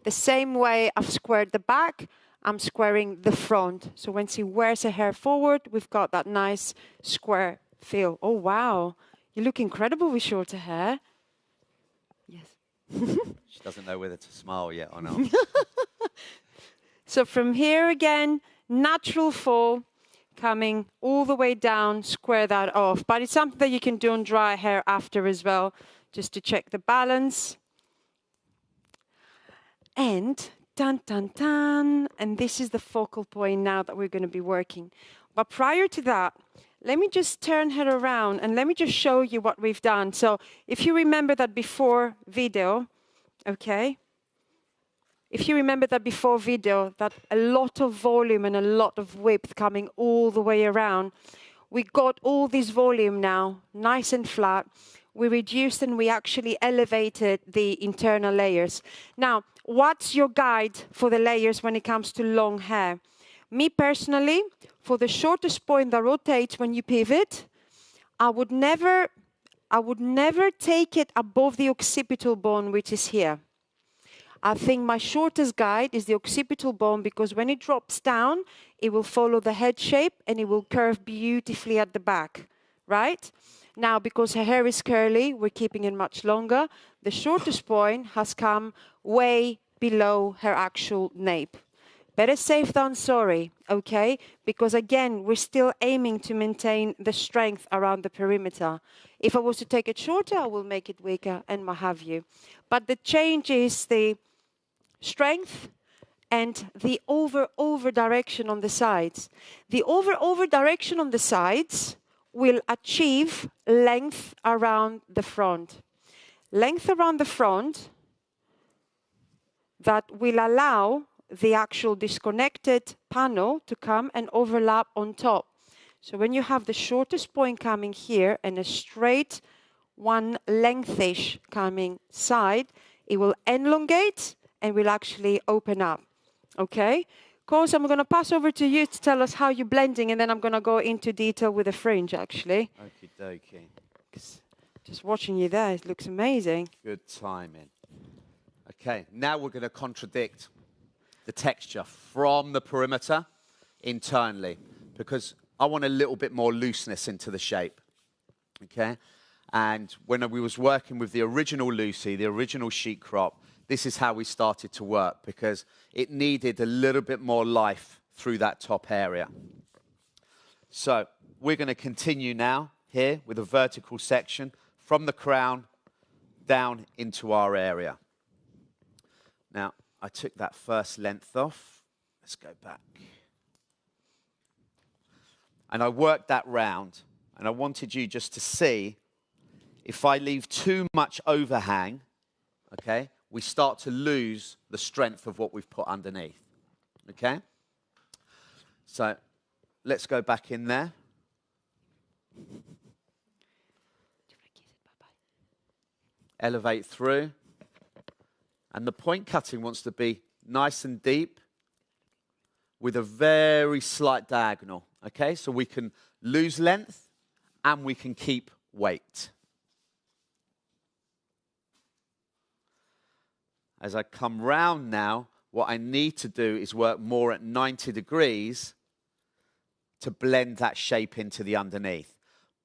The same way I've squared the back, I'm squaring the front. So when she wears her hair forward, we've got that nice square feel. Oh, wow. You look incredible with shorter hair. Yes. She doesn't know whether to smile yet or not. So from here again, natural fall, coming all the way down, square that off. But it's something that you can do on dry hair after as well, just to check the balance. And dun, dun, dun. And this is the focal point now that we're going to be working. But prior to that, let me just turn her around and let me just show you what we've done. So if you remember that before video, okay? If you remember that before video, that a lot of volume and a lot of width coming all the way around, we got all this volume now, nice and flat. We reduced and we actually elevated the internal layers. Now, what's your guide for the layers when it comes to long hair? Me personally, for the shortest point that rotates when you pivot, I would never take it above the occipital bone, which is here. I think my shortest guide is the occipital bone because when it drops down, it will follow the head shape and it will curve beautifully at the back, right? Now, because her hair is curly, we're keeping it much longer. The shortest point has come way below her actual nape. Better safe than sorry, okay? Because again, we're still aiming to maintain the strength around the perimeter. If I was to take it shorter, I will make it weaker and what have you. But the change is the strength and the over direction on the sides. The over direction on the sides will achieve length around the front. Length around the front that will allow the actual disconnected panel to come and overlap on top. So when you have the shortest point coming here and a straight one lengthish coming side, it will elongate and will actually open up, okay? Cos, I'm going to pass over to you to tell us how you're blending, and then I'm going to go into detail with the fringe, actually. Okie dokie. Just watching you there, it looks amazing. Good timing. Okay, now we're going to contradict the texture from the perimeter internally, because I want a little bit more looseness into the shape, okay? And when we was working with the original Lucy, the original chic crop, this is how we started to work because it needed a little bit more life through that top area. So we're going to continue now here with a vertical section from the crown down into our area. Now, I took that first length off. Let's go back. And I worked that round, and I wanted you just to see if I leave too much overhang, okay, we start to lose the strength of what we've put underneath, okay? So let's go back in there. Elevate through. And the point cutting wants to be nice and deep with a very slight diagonal, okay? So we can lose length and we can keep weight. As I come round now, what I need to do is work more at 90 degrees to blend that shape into the underneath.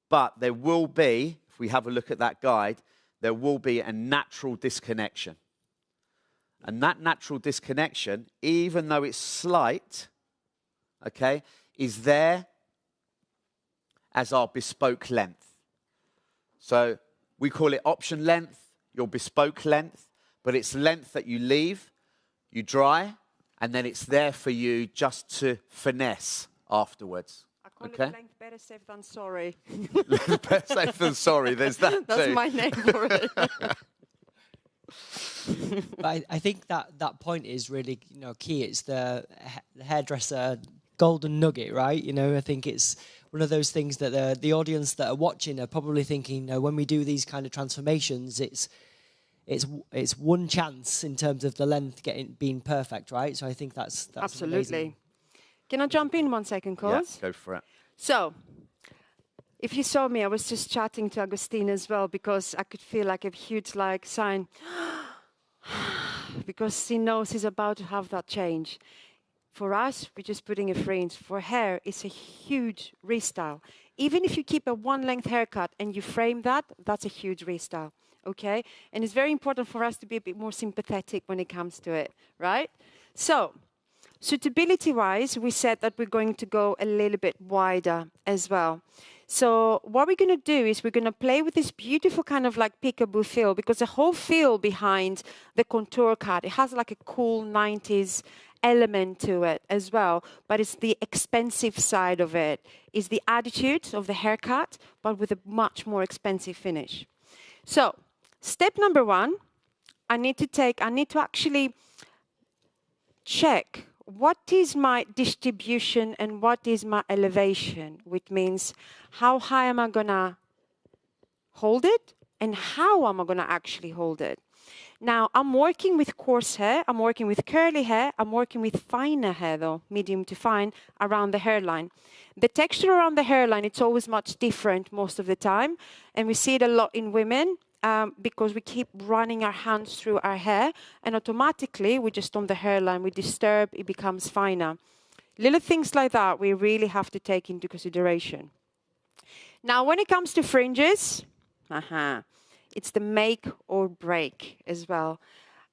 But there will be, if we have a look at that guide, there will be a natural disconnection. And that natural disconnection, even though it's slight, okay, is there as our bespoke length. So we call it option length, your bespoke length, but it's length that you leave, you dry, and then it's there for you just to finesse afterwards. I call okay? it length better safe than sorry. Better safe than sorry, there's that That's too. my name for it. But I think that point is really, key. It's the hairdresser golden nugget, right? I think it's one of those things that the audience that are watching are probably thinking, when we do these kind of transformations, it's one chance in terms of the length being perfect, right? So I think that's Absolutely. Amazing. Can I jump in 1 second, Cos? Yeah, go for it. So, if you saw me, I was just chatting to Agustina as well because I could feel like a huge sign because he knows he's about to have that change. For us, we're just putting a fringe. For hair, it's a huge restyle. Even if you keep a one-length haircut and you frame that, that's a huge restyle, okay? And it's very important for us to be a bit more sympathetic when it comes to it, right? So, suitability-wise, we said that we're going to go a little bit wider as well. So what we're going to do is we're going to play with this beautiful kind of peekaboo feel, because the whole feel behind the contour cut, it has like a cool 90s element to it as well, but it's the expensive side of it. It's the attitude of the haircut, but with a much more expensive finish. So step number 1, I need to actually check what is my distribution and what is my elevation, which means how high am I going to hold it and how am I going to actually hold it. Now, I'm working with coarse hair, I'm working with curly hair, I'm working with finer hair though, medium to fine, around the hairline. The texture around the hairline, it's always much different most of the time, and we see it a lot in women. Because we keep running our hands through our hair and automatically we just on the hairline, we disturb, it becomes finer. Little things like that we really have to take into consideration. Now, when it comes to fringes, it's the make or break as well.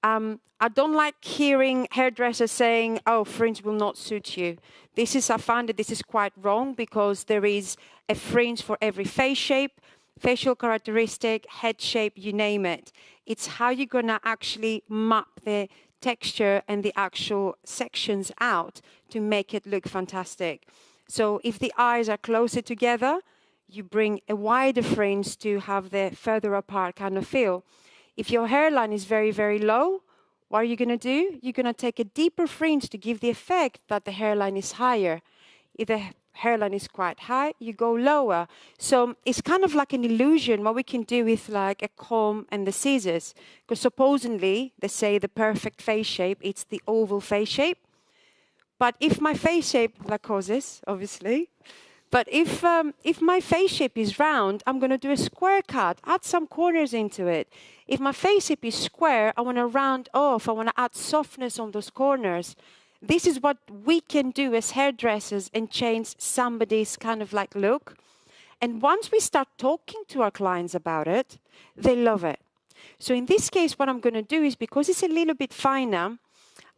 I don't like hearing hairdressers saying, oh, fringe will not suit you. I find that this is quite wrong because there is a fringe for every face shape, facial characteristic, head shape, you name it. It's how you're going to actually map the texture and the actual sections out to make it look fantastic. So if the eyes are closer together, you bring a wider fringe to have the further apart kind of feel. If your hairline is very, very low, what are you going to do? You're going to take a deeper fringe to give the effect that the hairline is higher. If the hairline is quite high, you go lower. So it's kind of like an illusion what we can do with like a comb and the scissors. Because supposedly, they say the perfect face shape, it's the oval face shape. But if my face shape, like Cos's, obviously, but if my face shape is round, I'm going to do a square cut, add some corners into it. If my face shape is square, I want to round off, I want to add softness on those corners. This is what we can do as hairdressers and change somebody's kind of like look. And once we start talking to our clients about it, they love it. So in this case, what I'm going to do is, because it's a little bit finer,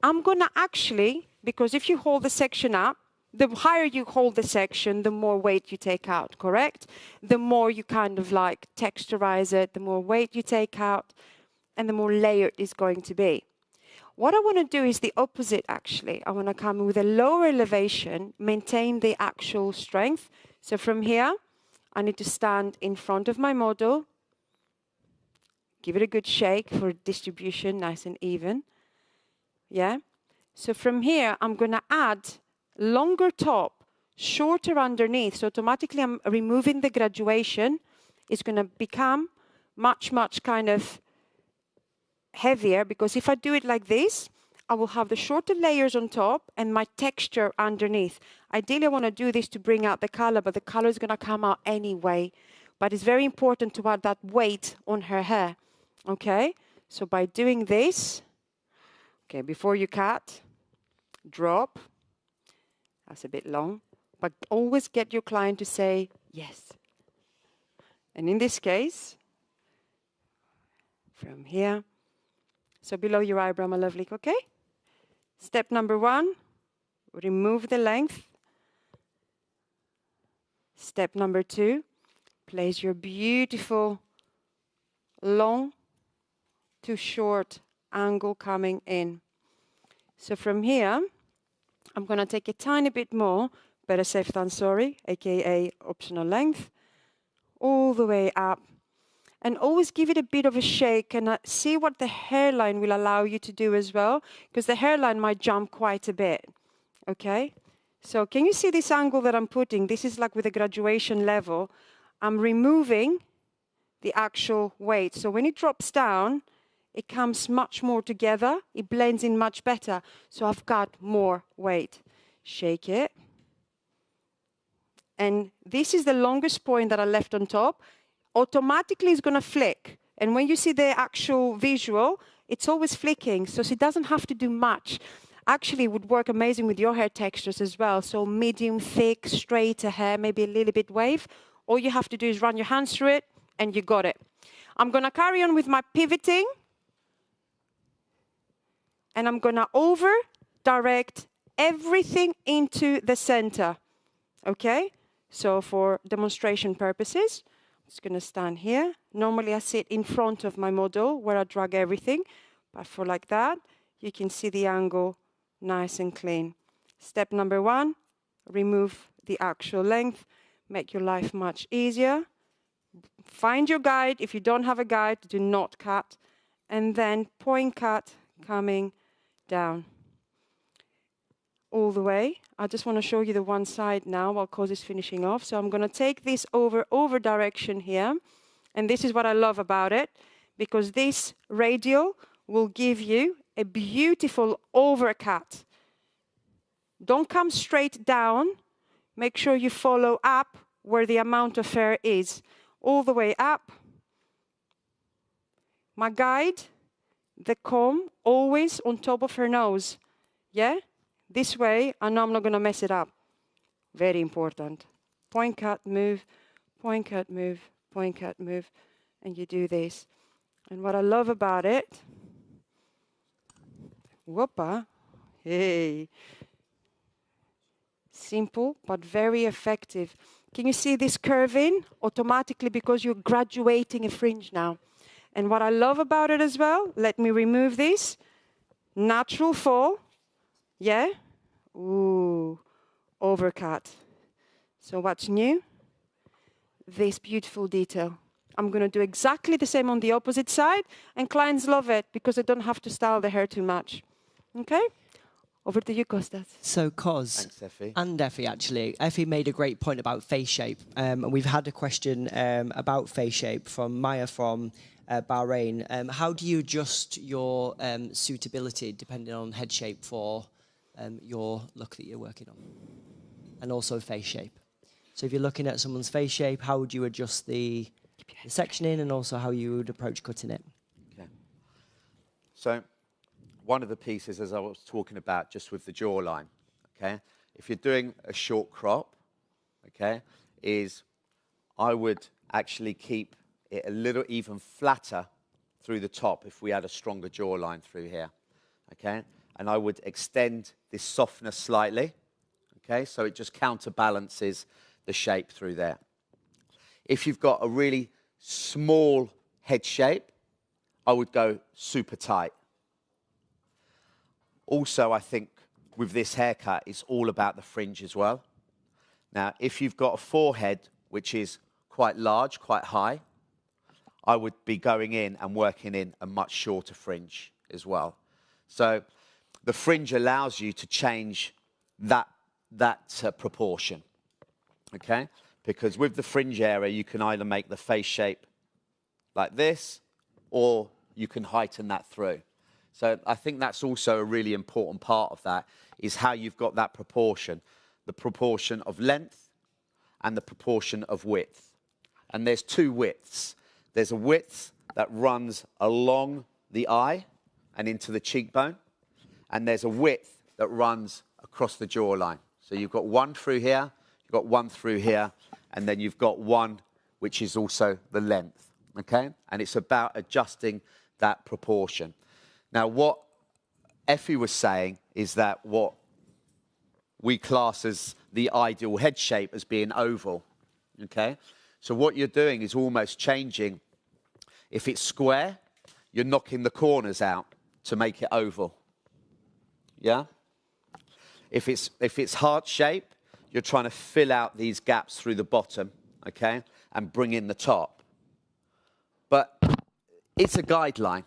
I'm going to actually, because if you hold the section up, the higher you hold the section, the more weight you take out, correct? The more you kind of like texturize it, the more weight you take out, and the more layered it's going to be. What I want to do is the opposite, actually. I want to come with a lower elevation, maintain the actual strength. So from here, I need to stand in front of my model, give it a good shake for distribution, nice and even. Yeah? So from here, I'm going to add longer top, shorter underneath. So automatically, I'm removing the graduation. It's going to become much, much kind of heavier, because if I do it like this, I will have the shorter layers on top and my texture underneath. Ideally, I want to do this to bring out the color, but the color is going to come out anyway. But it's very important to add that weight on her hair. Okay? So by doing this, okay, before you cut, drop. That's a bit long. But always get your client to say yes. And in this case, from here, so below your eyebrow, my lovely, okay? Step number 1, remove the length. Step number 2, place your beautiful long to short angle coming in. So from here, I'm going to take a tiny bit more, better safe than sorry, aka optional length, all the way up. And always give it a bit of a shake and see what the hairline will allow you to do as well, because the hairline might jump quite a bit. Okay? So can you see this angle that I'm putting? This is like with a graduation level. I'm removing the actual weight. So when it drops down, it comes much more together. It blends in much better. So I've got more weight. Shake it. And this is the longest point that I left on top. Automatically it's going to flick. And when you see the actual visual, it's always flicking. So she doesn't have to do much. Actually, it would work amazing with your hair textures as well. So medium, thick, straighter hair, maybe a little bit wave. All you have to do is run your hands through it, and you got it. I'm going to carry on with my pivoting. And I'm going to over-direct everything into the center. Okay? So for demonstration purposes, I'm just going to stand here. Normally, I sit in front of my model where I drag everything. But for like that, you can see the angle nice and clean. Step number 1, remove the actual length. Make your life much easier. Find your guide. If you don't have a guide, do not cut. And then point cut coming down. All the way. I just want to show you the one side now while Koz is finishing off. So I'm going to take this over direction here. And this is what I love about it, because this radial will give you a beautiful overcut. Don't come straight down. Make sure you follow up where the amount of hair is. All the way up. My guide, the comb, always on top of her nose. Yeah? This way, I know I'm not going to mess it up. Very important. Point, cut, move, point, cut, move, point, cut, move. And you do this. And what I love about it, whoopa, hey. Simple, but very effective. Can you see this curve in? Automatically, because you're graduating a fringe now. And what I love about it as well, let me remove this. Natural fall. Yeah? Ooh, overcut. So what's new? This beautiful detail. I'm going to do exactly the same on the opposite side, and clients love it because they don't have to style the hair too much. Okay? Over to you, Kostas. So, Koz, Thanks, Effie. and Effie, actually. Effie made a great point about face shape. And we've had a question about face shape from Maya from Bahrain. How do you adjust your suitability depending on head shape for your look that you're working on? And also face shape. So if you're looking at someone's face shape, how would you adjust the sectioning, and also how you would approach cutting it? Okay. So one of the pieces, as I was talking about, just with the jawline, okay? If you're doing a short crop, okay, is I would actually keep it a little even flatter through the top if we had a stronger jawline through here, okay? And I would extend this softness slightly, okay? So it just counterbalances the shape through there. If you've got a really small head shape, I would go super tight. Also, I think with this haircut, it's all about the fringe as well. Now, if you've got a forehead which is quite large, quite high, I would be going in and working in a much shorter fringe as well. So the fringe allows you to change that proportion, okay? Because with the fringe area, you can either make the face shape like this, or you can heighten that through. So I think that's also a really important part of that, is how you've got that proportion, the proportion of length and the proportion of width. And there's two widths. There's a width that runs along the eye and into the cheekbone, and there's a width that runs across the jawline. So you've got one through here, you've got one through here, and then you've got one which is also the length, okay? And it's about adjusting that proportion. Now, what Effie was saying is that what we class as the ideal head shape as being oval, okay? So what you're doing is almost changing. If it's square, you're knocking the corners out to make it oval, yeah? If it's heart shape, you're trying to fill out these gaps through the bottom, okay, and bring in the top. But it's a guideline,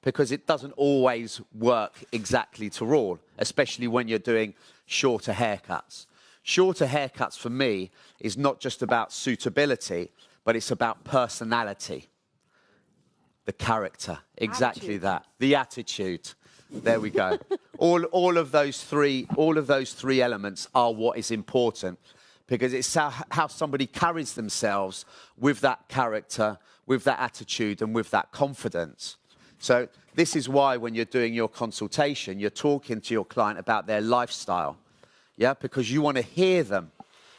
because it doesn't always work exactly to all, especially when you're doing shorter haircuts. Shorter haircuts for me is not just about suitability, but it's about personality, the character, exactly Attitude. that, the attitude. There we go. all of those three elements are what is important, because it's how somebody carries themselves with that character, with that attitude, and with that confidence. So this is why when you're doing your consultation, you're talking to your client about their lifestyle, yeah? Because you want to hear them.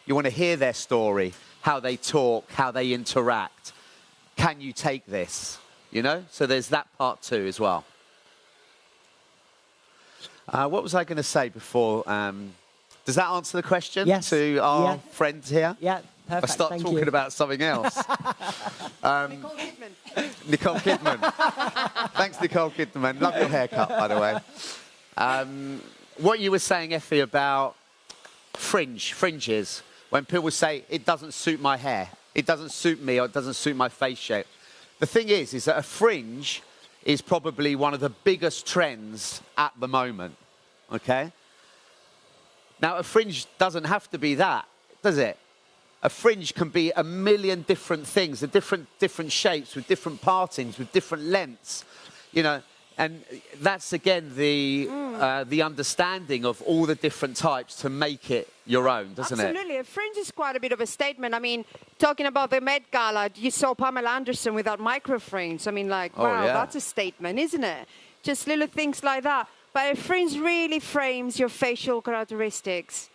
You want to hear their story, how they talk, how they interact. Can you take this? You know? So there's that part too as well. What was I going to say before? Does that answer the question to our friends here? Yeah, perfect. I start talking about something else. Nicole Kidman. Nicole Kidman. Thanks, Nicole Kidman. Love your haircut, by the way. What you were saying, Effie, about fringes, when people say, it doesn't suit my hair, it doesn't suit me, or it doesn't suit my face shape. The thing is that a fringe is probably one of the biggest trends at the moment, okay? Now, a fringe doesn't have to be that, does it? A fringe can be a million different things, different shapes, with different partings, with different lengths, you know, and that's, again, the understanding of all the different types to make it your own, doesn't it? Absolutely. A fringe is quite a bit of a statement. I mean, talking about the Met Gala, you saw Pamela Anderson without micro fringe. I mean, like, wow, that's a statement, isn't it? Just little things like that. But a fringe really frames your facial characteristics.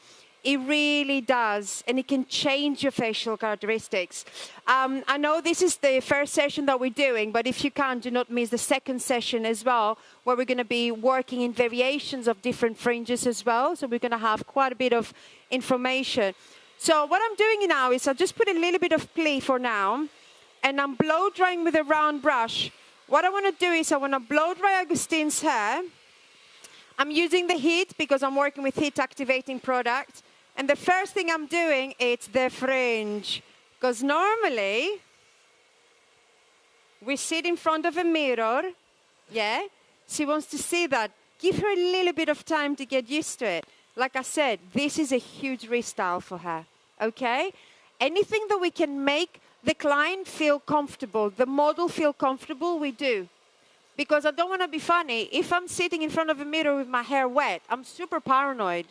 It really does, and it can change your facial characteristics. I know this is the first session that we're doing, but if you can, do not miss the second session as well, where we're going to be working in variations of different fringes as well. So we're going to have quite a bit of information. So what I'm doing now is I'll just put a little bit of pli for now, and I'm blow drying with a round brush. What I want to do is I want to blow dry Augustine's hair. I'm using the heat because I'm working with heat activating product. And the first thing I'm doing is the fringe. Because normally, we sit in front of a mirror, yeah? She wants to see that. Give her a little bit of time to get used to it. Like I said, this is a huge restyle for her, okay? Anything that we can make the client feel comfortable, the model feel comfortable, we do. Because I don't want to be funny. If I'm sitting in front of a mirror with my hair wet, I'm super paranoid.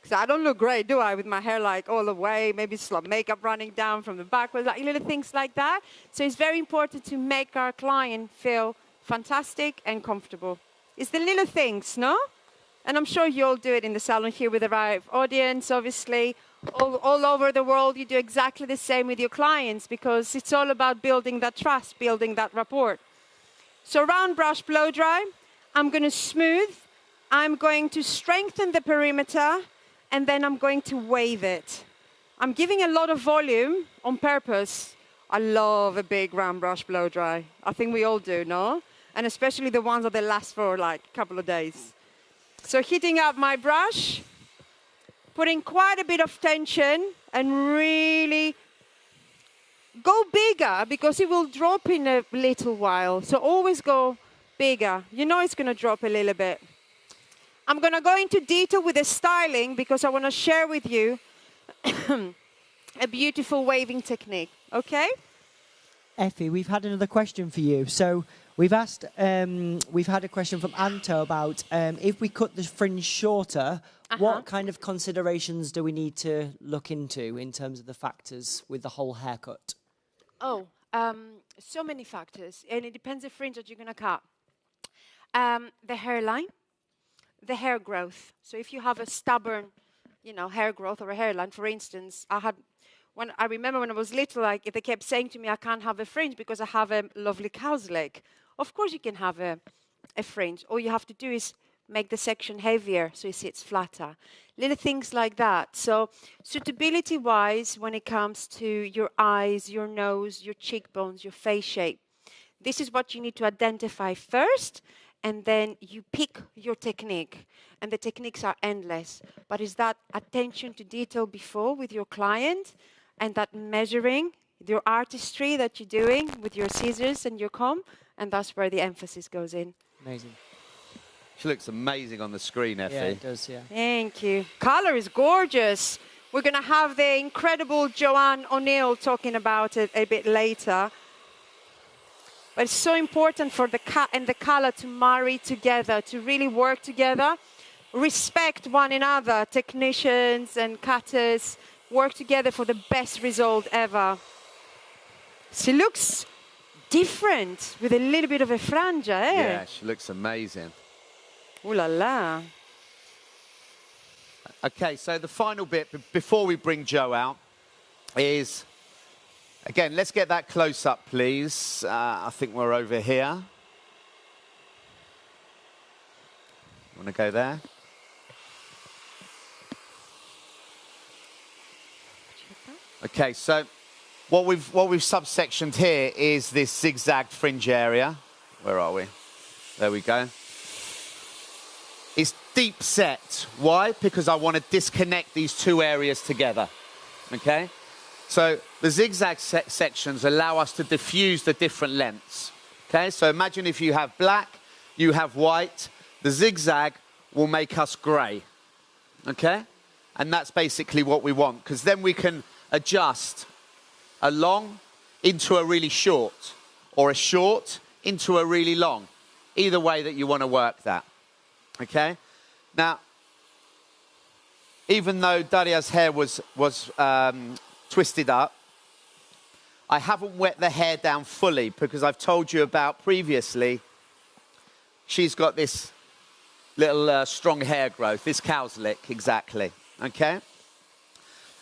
Because I don't look great, do I? With my hair like all the way, maybe some makeup running down from the back, like little things like that. So it's very important to make our client feel fantastic and comfortable. It's the little things, no? And I'm sure you all do it in the salon here with the right audience, obviously. All over the world, you do exactly the same with your clients, because it's all about building that trust, building that rapport. So round brush, blow dry. I'm going to smooth. I'm going to strengthen the perimeter. And then I'm going to wave it. I'm giving a lot of volume on purpose. I love a big round brush blow dry. I think we all do, no? And especially the ones that they last for like a couple of days. So heating up my brush, putting quite a bit of tension and really go bigger because it will drop in a little while. So always go bigger. You know it's going to drop a little bit. I'm going to go into detail with the styling because I want to share with you a beautiful waving technique, okay? Effie, we've had another question for you. So we've asked, we've had a question from Anto about if we cut the fringe shorter, what kind of considerations do we need to look into in terms of the factors with the whole haircut? Oh, so many factors, and it depends the fringe that you're going to cut. The hairline, the hair growth. So if you have a stubborn, hair growth or a hairline, for instance, I remember when I was little, like they kept saying to me, I can't have a fringe because I have a lovely cow's leg. Of course you can have a fringe. All you have to do is make the section heavier so it sits flatter. Little things like that. So suitability-wise, when it comes to your eyes, your nose, your cheekbones, your face shape, this is what you need to identify first, and then you pick your technique. And the techniques are endless. But it's that attention to detail before with your client and that measuring, your artistry that you're doing with your scissors and your comb, and that's where the emphasis goes in. Amazing. She looks amazing on the screen, Effie. Yeah, it does, yeah. Thank you. Color is gorgeous. We're going to have the incredible Joanne O'Neill talking about it a bit later. But it's so important for the cut and the color to marry together, to really work together. Respect one another. Technicians and cutters work together for the best result ever. She looks different with a little bit of a franja, eh? Yeah, she looks amazing. Ooh la la. Okay, so the final bit before we bring Joe out is, again, let's get that close up, please. I think we're over here. Want to go there? Okay, so what we've subsectioned here is this zigzag fringe area. Where are we? There we go. It's deep set. Why? Because I want to disconnect these two areas together. Okay? So the zigzag sections allow us to diffuse the different lengths. Okay? So imagine if you have black, you have white. The zigzag will make us grey. Okay? And that's basically what we want, because then we can adjust a long into a really short, or a short into a really long. Either way that you want to work that. Okay? Now, even though Daria's hair was twisted up, I haven't wet the hair down fully because I've told you about previously, she's got this little strong hair growth, this cow's lick, exactly. Okay?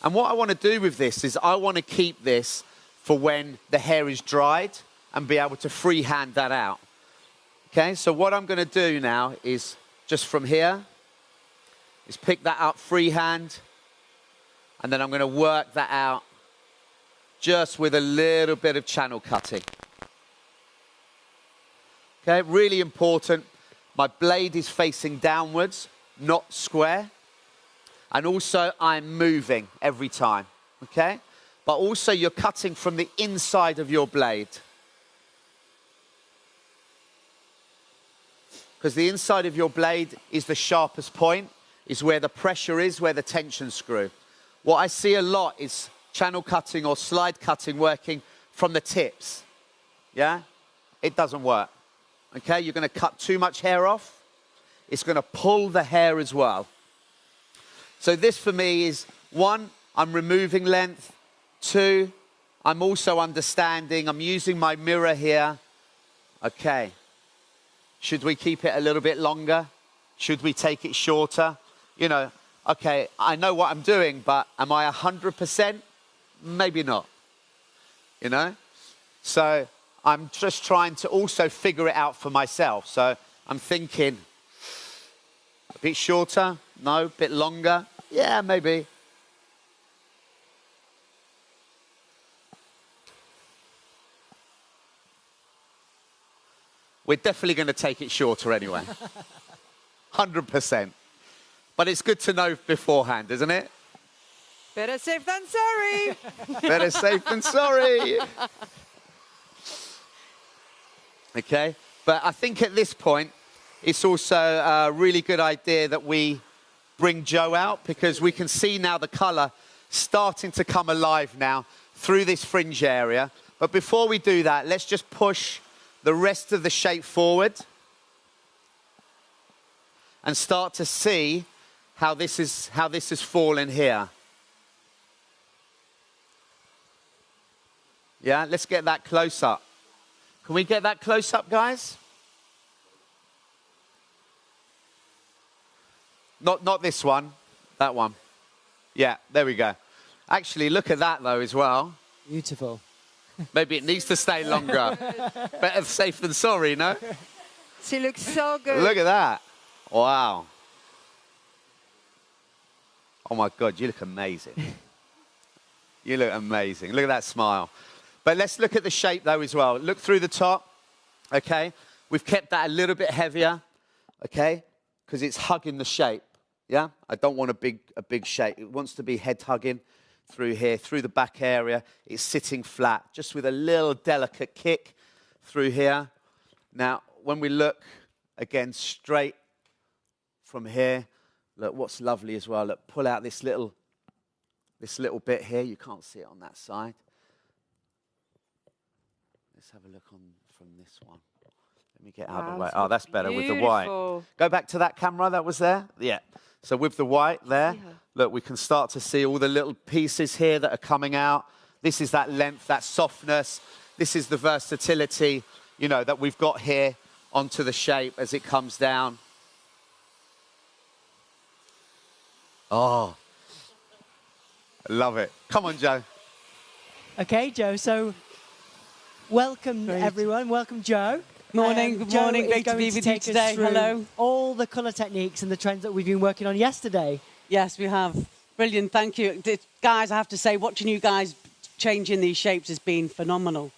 And what I want to do with this is I want to keep this for when the hair is dried and be able to freehand that out. Okay, so what I'm going to do now is just from here, is pick that up freehand, and then I'm going to work that out just with a little bit of channel cutting. Okay, really important. My blade is facing downwards, not square. And also I'm moving every time, okay? But also you're cutting from the inside of your blade. Because the inside of your blade is the sharpest point, is where the pressure is, where the tension screw. What I see a lot is channel cutting or slide cutting working from the tips, yeah? It doesn't work, okay? You're gonna cut too much hair off. It's gonna pull the hair as well. So this for me is, one, I'm removing length. Two, I'm also understanding, I'm using my mirror here. Okay, should we keep it a little bit longer? Should we take it shorter? You know, okay, I know what I'm doing, but am I 100%? Maybe not, you know? So I'm just trying to also figure it out for myself. So I'm thinking, a bit shorter? No, a bit longer? Yeah, maybe. We're definitely going to take it shorter anyway. 100%. But it's good to know beforehand, isn't it? Better safe than sorry. Better safe than sorry. Okay, but I think at this point, it's also a really good idea that we bring Joe out, because we can see now the colour starting to come alive now through this fringe area. But before we do that, let's just push the rest of the shape forward and start to see how this is fallen here. Yeah, let's get that close up. Can we get that close up, guys? Not this one, that one. Yeah, there we go. Actually, look at that though as well. Beautiful. Maybe it needs to stay longer. Better safe than sorry, no? She looks so good. Look at that. Wow. Oh my God, you look amazing. You look amazing. Look at that smile. But let's look at the shape though as well. Look through the top, okay? We've kept that a little bit heavier, okay? Because it's hugging the shape, yeah? I don't want a big shape. It wants to be head hugging through here, through the back area. It's sitting flat, just with a little delicate kick through here. Now, when we look, again, straight from here, look, what's lovely as well, look, pull out this little bit here. You can't see it on that side. Let's have a look from this one. Let me get out of the way. Oh, that's better with the white. Go back to that camera that was there. Yeah. So with the white there, look, we can start to see all the little pieces here that are coming out. This is that length, that softness. This is the versatility, you know, that we've got here onto the shape as it comes down. Oh, I love it. Come on, Joe. Okay, Joe, so welcome everyone. Welcome, Joe. Morning, good morning. Great to be with you today. Hello. All the colour techniques and the trends that we've been working on yesterday. Yes, we have. Brilliant, thank you. Guys, I have to say, watching you guys changing these shapes has been phenomenal.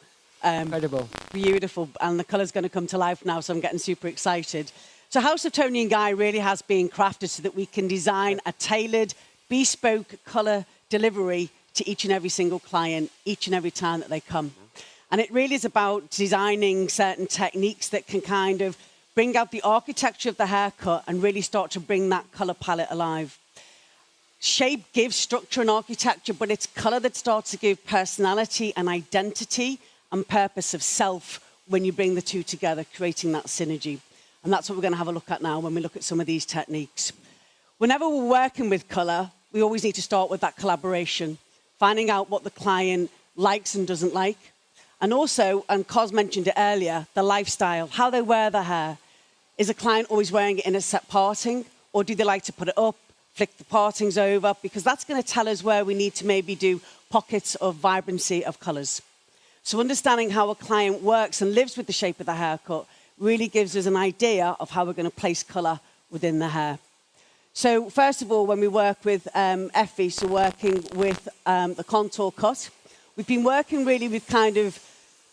Incredible. Beautiful. And the colour's going to come to life now, so I'm getting super excited. So House of Tony and Guy really has been crafted so that we can design a tailored, bespoke colour delivery to each and every single client, each and every time that they come. And it really is about designing certain techniques that can kind of bring out the architecture of the haircut and really start to bring that colour palette alive. Shape gives structure and architecture, but it's colour that starts to give personality and identity and purpose of self when you bring the two together, creating that synergy. And that's what we're going to have a look at now when we look at some of these techniques. Whenever we're working with colour, we always need to start with that collaboration, finding out what the client likes and doesn't like. And also, and Cos mentioned it earlier, the lifestyle, how they wear their hair. Is a client always wearing it in a set parting, or do they like to put it up, flick the partings over? Because that's going to tell us where we need to maybe do pockets of vibrancy of colours. So understanding how a client works and lives with the shape of the haircut really gives us an idea of how we're going to place colour within the hair. So first of all, when we work with Effie, so working with the contour cut, we've been working really with kind of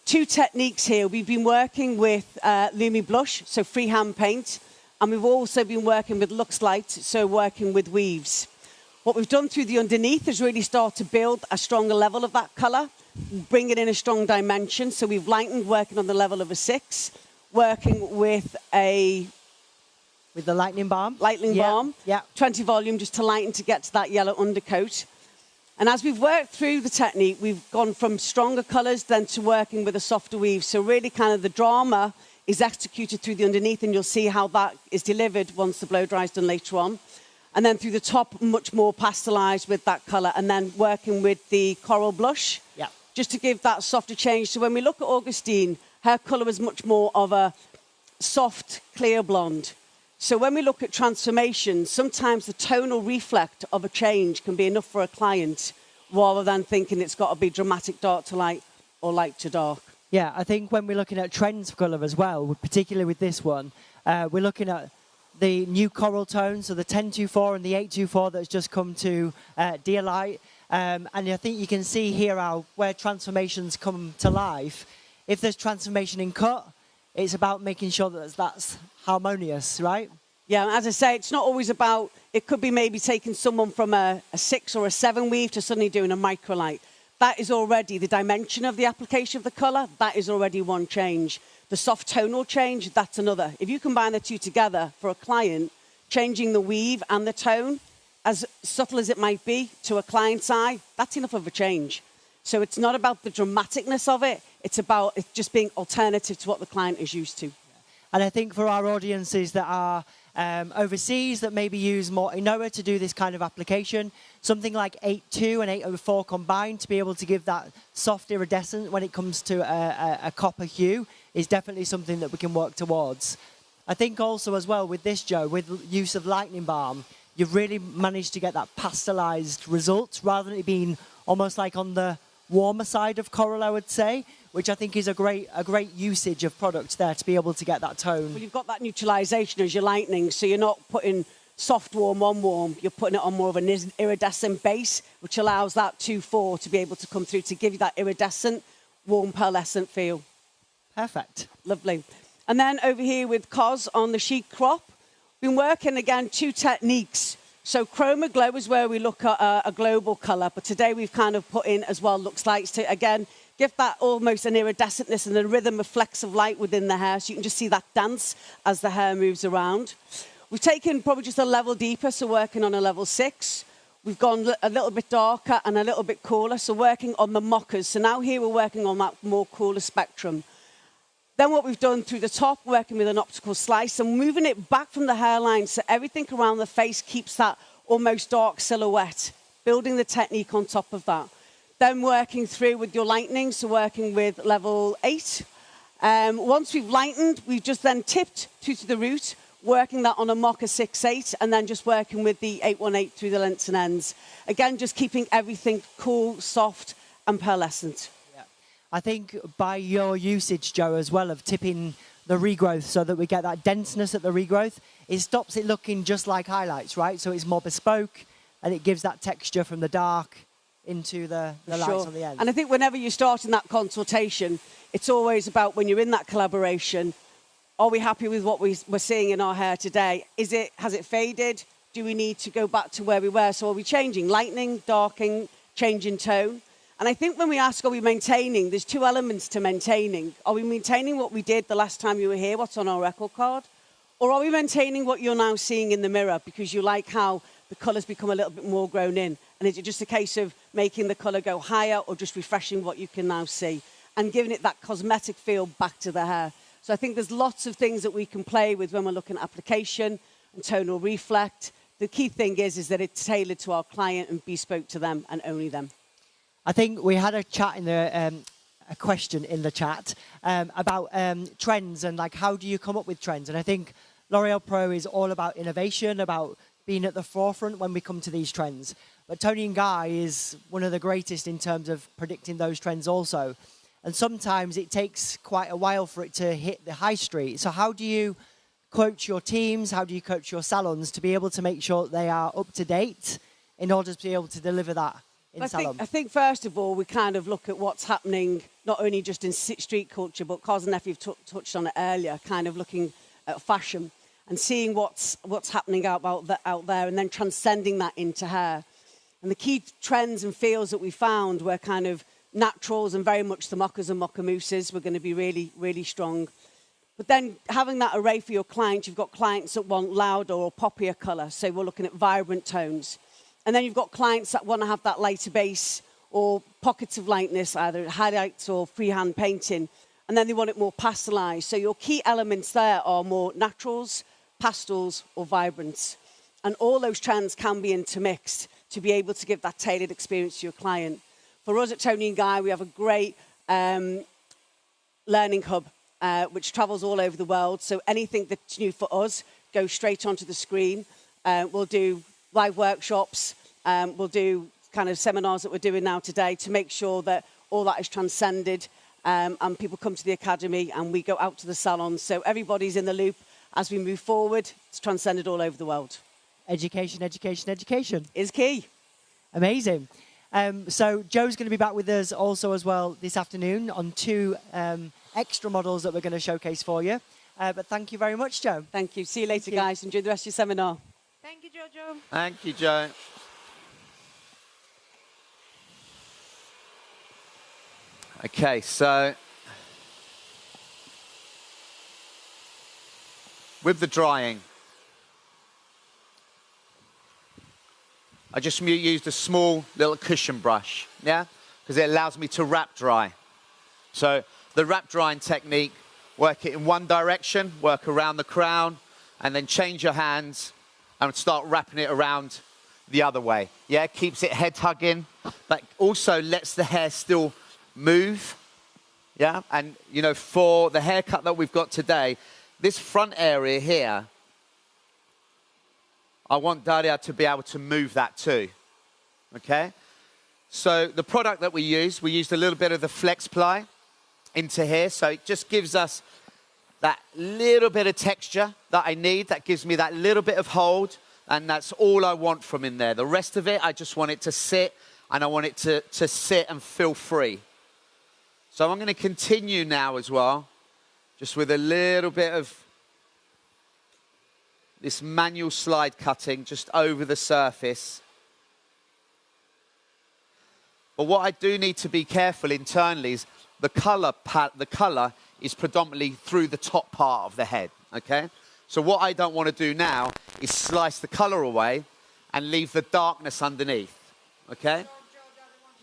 two techniques here. We've been working with Lumi Blush, so freehand paint, and we've also been working with Lux Light, so working with weaves. What we've done through the underneath is really start to build a stronger level of that colour, bring it in a strong dimension. So we've lightened, working on the level of a 6, working with a... With the lightning balm? Lightning balm. Yeah. 20 volume, just to lighten to get to that yellow undercoat. And as we've worked through the technique, we've gone from stronger colours then to working with a softer weave. So really kind of the drama is executed through the underneath, and you'll see how that is delivered once the blow dry is done later on. And then through the top, much more pastelised with that colour, and then working with the coral blush, just to give that softer change. So when we look at Augustine, her colour is much more of a soft, clear blonde. So when we look at transformation, sometimes the tonal reflect of a change can be enough for a client rather than thinking it's got to be dramatic dark to light or light to dark. Yeah, I think when we're looking at trends for colour as well, particularly with this one, we're looking at the new coral tones, so the 1024 and the 824 that's just come to Dear Light. And I think you can see here how where transformations come to life. If there's transformation in cut, it's about making sure that that's harmonious, right? Yeah, as I say, it's not always about, it could be maybe taking someone from a 6 or a 7 weave to suddenly doing a microlight. That is already the dimension of the application of the colour. That is already one change. The soft tonal change, that's another. If you combine the two together for a client, changing the weave and the tone, as subtle as it might be to a client's eye, that's enough of a change. So it's not about the dramaticness of it. It's about it just being alternative to what the client is used to. And I think for our audiences that are overseas that maybe use more Inoa to do this kind of application, something like 8.2 and 8.04 combined to be able to give that soft iridescent when it comes to a copper hue is definitely something that we can work towards. I think also as well with this, Joe, with use of lightning balm, you've really managed to get that pastelized result rather than it being almost like on the warmer side of coral, I would say, which I think is a great usage of product there to be able to get that tone. Well, you've got that neutralization as your lightning, so you're not putting soft warm on warm, you're putting it on more of an iridescent base, which allows that 2.4 to be able to come through to give you that iridescent, warm, pearlescent feel. Perfect. Lovely. And then over here with Cos on the sheet crop, been working again 2 techniques. So Chroma Glow is where we look at a global colour, but today we've kind of put in as well looks lights to, again, give that almost an iridescentness and a rhythm of flecks of light within the hair, so you can just see that dance as the hair moves around. We've taken probably just a level deeper, so working on a level 6. We've gone a little bit darker and a little bit cooler, so working on the mockers. So now here we're working on that more cooler spectrum. Then what we've done through the top, working with an optical slice and moving it back from the hairline so everything around the face keeps that almost dark silhouette, building the technique on top of that. Then working through with your lightning, so working with level 8. Once we've lightened, we've just then tipped through to the root, working that on a mocha 6.8, and then just working with the 818 through the lengths and ends. Again, just keeping everything cool, soft, and pearlescent. I think by your usage, Joe, as well, of tipping the regrowth so that we get that denseness at the regrowth, it stops it looking just like highlights, right? So it's more bespoke and it gives that texture from the dark into the lights on the end. And I think whenever you're starting that consultation, it's always about when you're in that collaboration, are we happy with what we're seeing in our hair today? Has it faded? Do we need to go back to where we were? So are we changing? Lightening, darkening, changing tone? And I think when we ask, are we maintaining, there's 2 elements to maintaining. Are we maintaining what we did the last time you were here, what's on our record card? Or are we maintaining what you're now seeing in the mirror because you like how the colours become a little bit more grown in? And is it just a case of making the colour go higher or just refreshing what you can now see and giving it that cosmetic feel back to the hair? So I think there's lots of things that we can play with when we're looking at application and tonal reflect. The key thing is that it's tailored to our client and bespoke to them and only them. I think we had a chat in the a question in the chat about trends and like how do you come up with trends? And I think L'Oreal Pro is all about innovation, about being at the forefront when we come to these trends. But Toni and Guy is one of the greatest in terms of predicting those trends also. And sometimes it takes quite a while for it to hit the high street. So how do you coach your teams? How do you coach your salons to be able to make sure they are up to date in order to be able to deliver that? I think first of all, we kind of look at what's happening, not only just in street culture, but Cos and Effie touched on it earlier, kind of looking at fashion and seeing what's happening out there and then transcending that into hair. And the key trends and feels that we found were kind of naturals and very much the mochas and mocha mousses were going to be really, really strong. But then having that array for your clients, you've got clients that want louder or poppier colour, so we're looking at vibrant tones. And then you've got clients that want to have that lighter base or pockets of lightness, either highlights or freehand painting. And then they want it more pastelised. So your key elements there are more naturals, pastels or vibrance. And all those trends can be intermixed to be able to give that tailored experience to your client. For us at Toni and Guy, we have a great learning hub, which travels all over the world. So anything that's new for us goes straight onto the screen. We'll do live workshops, we'll do kind of seminars that we're doing now today to make sure that all that is transcended and people come to the academy and we go out to the salons. So everybody's in the loop as we move forward. It's transcended all over the world. Education, education, education. Is key. Amazing. So Joe's going to be back with us also as well this afternoon on 2 extra models that we're going to showcase for you. But thank you very much, Joe. Thank you. See you later, you. guys. Enjoy the rest of your seminar. Thank you, Jojo. Thank you, Joe. Okay, so with the drying, I just used a small little cushion brush, yeah? Because it allows me to wrap dry. So the wrap drying technique, work it in one direction, work around the crown, and then change your hands and start wrapping it around the other way. Yeah, keeps it head hugging, but also lets the hair still move. Yeah, and you know, for the haircut that we've got today, this front area here, I want Daria to be able to move that too. Okay? So the product that we used a little bit of the Flex Ply into here, so it just gives us that little bit of texture that I need, that gives me that little bit of hold, and that's all I want from in there. The rest of it, I just want it to sit, and I want it to sit and feel free. So I'm going to continue now as well, just with a little bit of this manual slide cutting just over the surface. But what I do need to be careful internally is the color is predominantly through the top part of the head, okay? So what I don't want to do now is slice the color away and leave the darkness underneath, okay?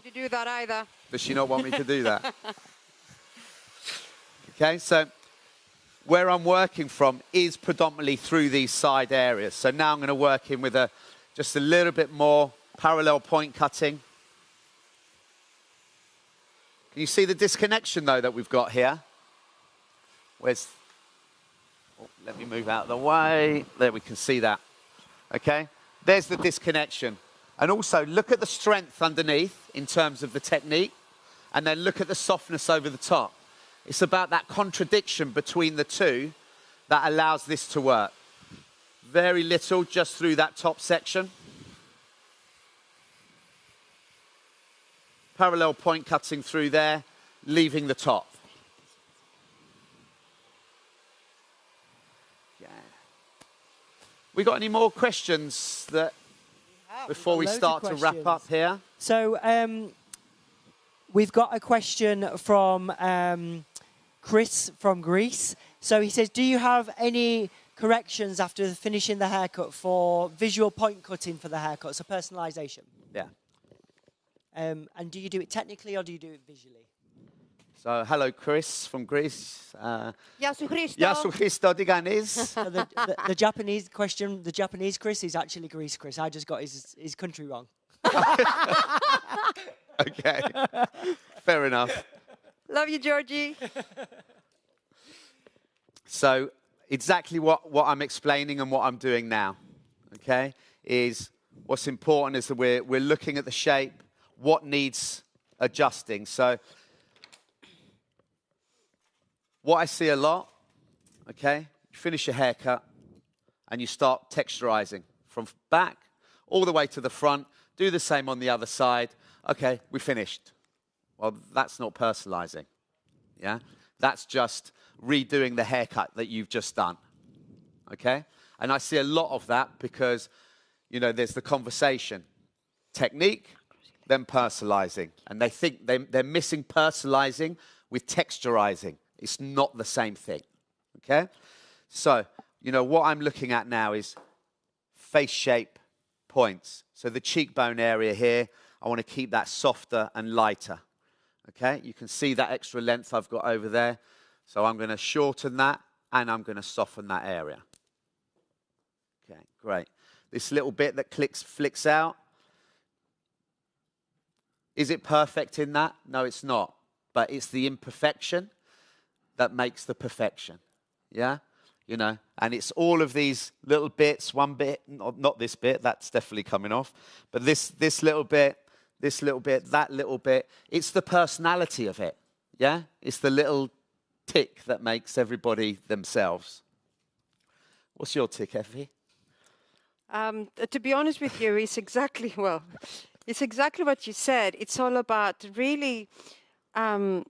To do that either. Does she not want me to do that? Okay, so where I'm working from is predominantly through these side areas. So now I'm going to work in with just a little bit more parallel point cutting. Can you see the disconnection, though, that we've got here? Oh, let me move out of the way. There, we can see that. Okay, there's the disconnection. And also, look at the strength underneath in terms of the technique, and then look at the softness over the top. It's about that contradiction between the two that allows this to work. Very little just through that top section. Parallel point cutting through there, leaving the top. Yeah. We got any more questions that before we start to wrap up here? So we've got a question from Chris from Greece. So he says, do you have any corrections after finishing the haircut for visual point cutting for the haircut, so personalisation? Yeah. And do you do it technically or do you do it visually? So, hello, Chris from Greece. Yasu Christo. Yasu Christo Diganis. So the Japanese question, the Japanese Chris is actually Greece Chris. I just got his country wrong. Okay. Fair enough. Love you, Georgie. So exactly what I'm explaining and what I'm doing now, okay, is what's important is that we're looking at the shape, what needs adjusting. So what I see a lot, okay, you finish your haircut and you start texturizing from back all the way to the front, do the same on the other side. Okay, we finished. Well, that's not personalizing, yeah? That's just redoing the haircut that you've just done, okay? And I see a lot of that because, you know, there's the conversation. Technique, then personalizing. And they think they're missing personalizing with texturizing. It's not the same thing, okay? So, you know, what I'm looking at now is face shape points. So the cheekbone area here, I want to keep that softer and lighter. Okay, you can see that extra length I've got over there. So I'm going to shorten that and I'm going to soften that area. Okay, great. This little bit that flicks out. Is it perfect in that? No, it's not. But it's the imperfection that makes the perfection. Yeah? You know, and it's all of these little bits, one bit, not this bit, that's definitely coming off, but this little bit, this little bit, that little bit. It's the personality of it, yeah? It's the little tick that makes everybody themselves. What's your tick, Effie? To be honest with you, it's exactly what you said. It's all about really, I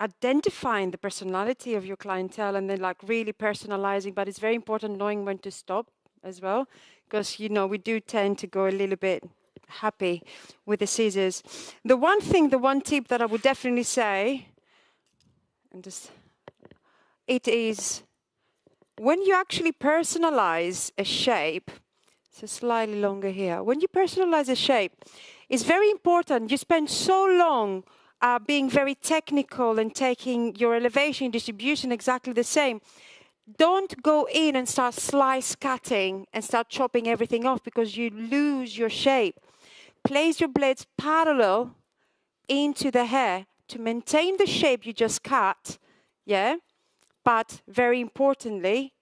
identifying the personality of your clientele and then like really personalizing, but it's very important knowing when to stop as well, because, you know, we do tend to go a little bit happy with the scissors. The one tip that I would definitely say, and just, it is when you actually personalize a shape, so slightly longer here, when you personalize a shape, it's very important. You spend so long being very technical and taking your elevation distribution exactly the same. Don't go in and start slice cutting and start chopping everything off, because you lose your shape. Place your blades parallel into the hair to maintain the shape you just cut, yeah? But very importantly,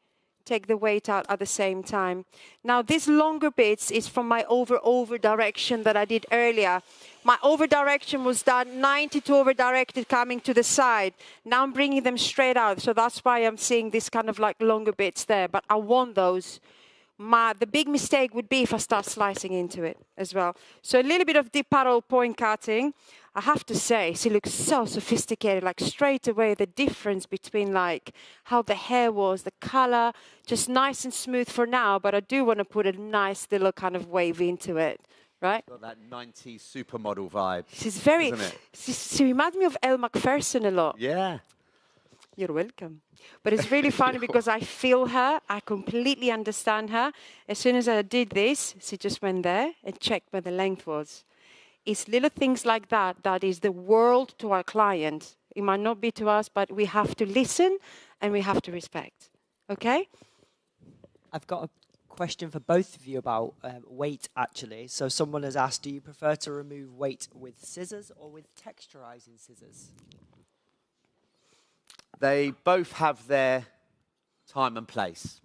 take the weight out at the same time. Now, these longer bits is from my over direction that I did earlier. My over direction was done 90 to over directed coming to the side. Now I'm bringing them straight out. So that's why I'm seeing this kind of like longer bits there. But I want those. The big mistake would be if I start slicing into it as well. So a little bit of deep parallel point cutting. I have to say, she looks so sophisticated, like straight away the difference between like how the hair was, the color, just nice and smooth for now, but I do want to put a nice little kind of wave into it, right? Got that 90s supermodel vibe. She's very, isn't it? she reminds me of Elle Macpherson a lot. Yeah. You're welcome. But it's really funny because I feel her, I completely understand her. As soon as I did this, she just went there and checked where the length was. It's little things like that that is the world to our client. It might not be to us, but we have to listen and we have to respect. Okay? I've got a question for both of you about weight, actually. So someone has asked, do you prefer to remove weight with scissors or with texturizing scissors? They both have their time and place.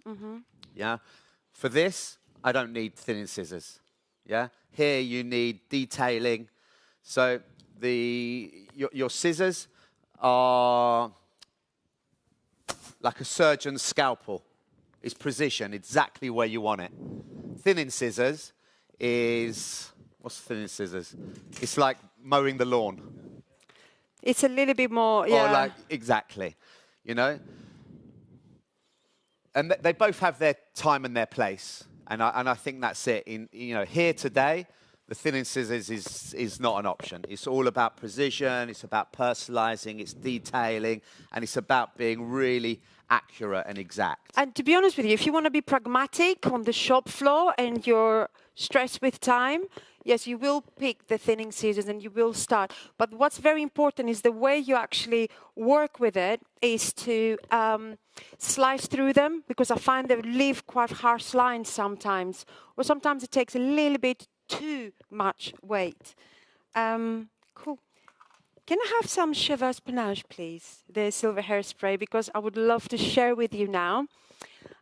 Yeah. For this, I don't need thinning scissors. Yeah. Here you need detailing. So your scissors are like a surgeon's scalpel. It's precision, exactly where you want it. Thinning scissors is, what's thinning scissors? It's like mowing the lawn. It's a little bit more, yeah. Or like, exactly, you know? And they both have their time and their place. And I think that's it. Here today, the thinning scissors is not an option. It's all about precision, it's about personalizing, it's detailing, and it's about being really accurate and exact. And to be honest with you, if you want to be pragmatic on the shop floor and you're stressed with time, yes, you will pick the thinning scissors and you will start. But what's very important is the way you actually work with it is to slice through them, because I find they leave quite harsh lines sometimes, or sometimes it takes a little bit too much weight. Cool. Can I have some Chevreuse Panache, please? The silver hairspray, because I would love to share with you now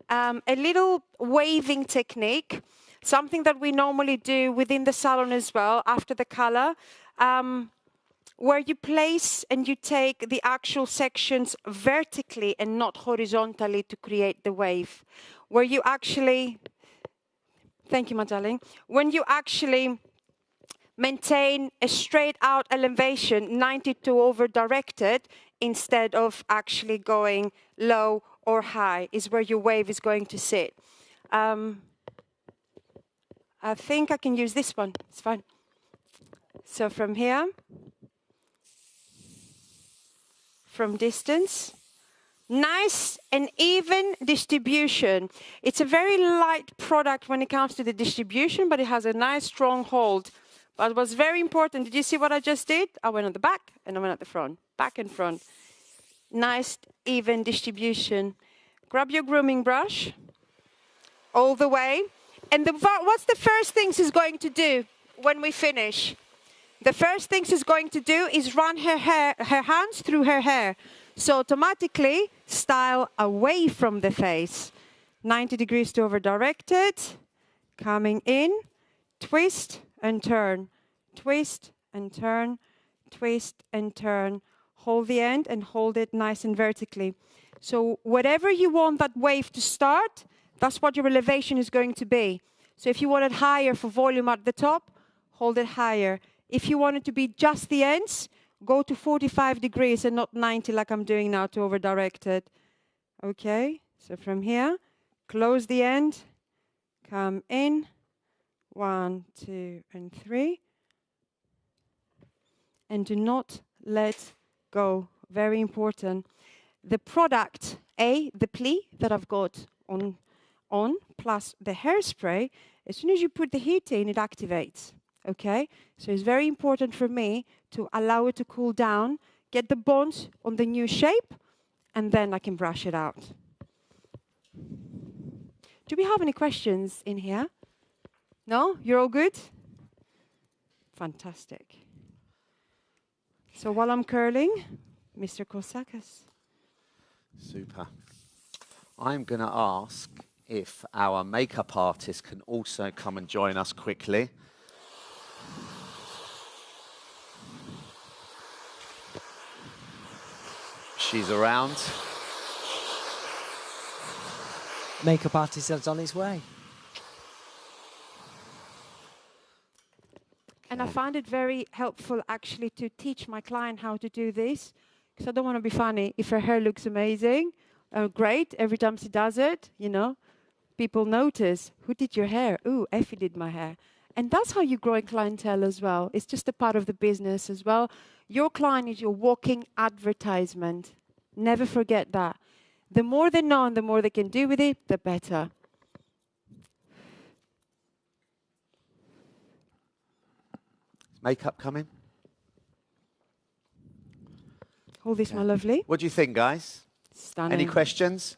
a little waving technique, something that we normally do within the salon as well, after the color, where you place and you take the actual sections vertically and not horizontally to create the wave. Where you actually, thank you, my darling, when you actually maintain a straight out elevation, 92 over directed, instead of actually going low or high, is where your wave is going to sit. I think I can use this one, it's fine. So from here, from distance, nice and even distribution. It's a very light product when it comes to the distribution, but it has a nice strong hold. But what's very important, did you see what I just did? I went on the back and I went at the front, back and front. Nice, even distribution. Grab your grooming brush all the way. And what's the first thing she's going to do when we finish? The first thing she's going to do is run her hands through her hair. So automatically, style away from the face. 90 degrees to over directed. Coming in, twist and turn. Twist and turn, twist and turn. Hold the end and hold it nice and vertically. So whatever you want that wave to start, that's what your elevation is going to be. So if you want it higher for volume at the top, hold it higher. If you want it to be just the ends, Go to 45 degrees and not 90 like I'm doing now to over-direct it. Okay, so from here, close the end, come in, 1, 2, and 3. And do not let go, very important. The product, the pli that I've got on, plus the hairspray, as soon as you put the heat in, it activates, okay? So it's very important for me to allow it to cool down, get the bonds on the new shape, and then I can brush it out. Do we have any questions in here? No? You're all good? Fantastic. So while I'm curling, Mr. Korsakis. Super. I'm going to ask if our makeup artist can also come and join us quickly. She's around. Makeup artist is on his way. And I find it very helpful actually to teach my client how to do this, because I don't want to be funny. If her hair looks amazing, great, every time she does it, you know, people notice, who did your hair? Ooh, Effie did my hair. And that's how you grow a clientele as well. It's just a part of the business as well. Your client is your walking advertisement. Never forget that. The more they know and the more they can do with it, the better. Makeup coming? Hold this, my lovely. What do you think, guys? Stunning. Any questions?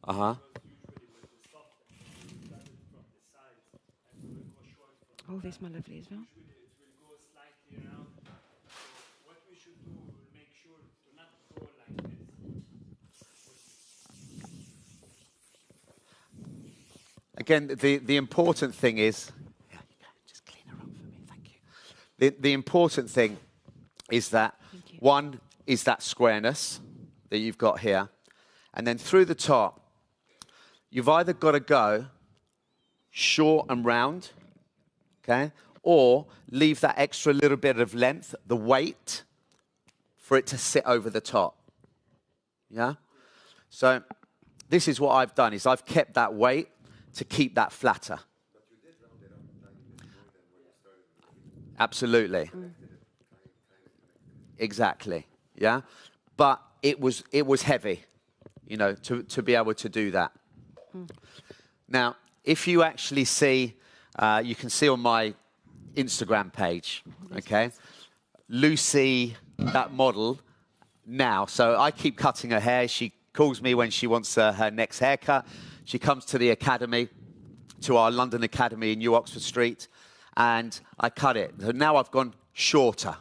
Uh-huh. Hold this, my lovely, as well. Again, the important thing is, yeah, you can just clean her up for me, thank you. The important thing is that, one, is that squareness that you've got here. And then through the top, you've either got to go short and round, okay? Or leave that extra little bit of length, the weight, for it to sit over the top, yeah? So this is what I've done, is I've kept that weight to keep that flatter. Absolutely. Exactly, yeah? But it was heavy, you know, to be able to do that. Now, if you actually see, you can see on my Instagram page, okay? Lucy, that model, now. So I keep cutting her hair. She calls me when she wants her next haircut. She comes to the academy, to our London Academy in New Oxford Street, and I cut it. So now I've gone shorter.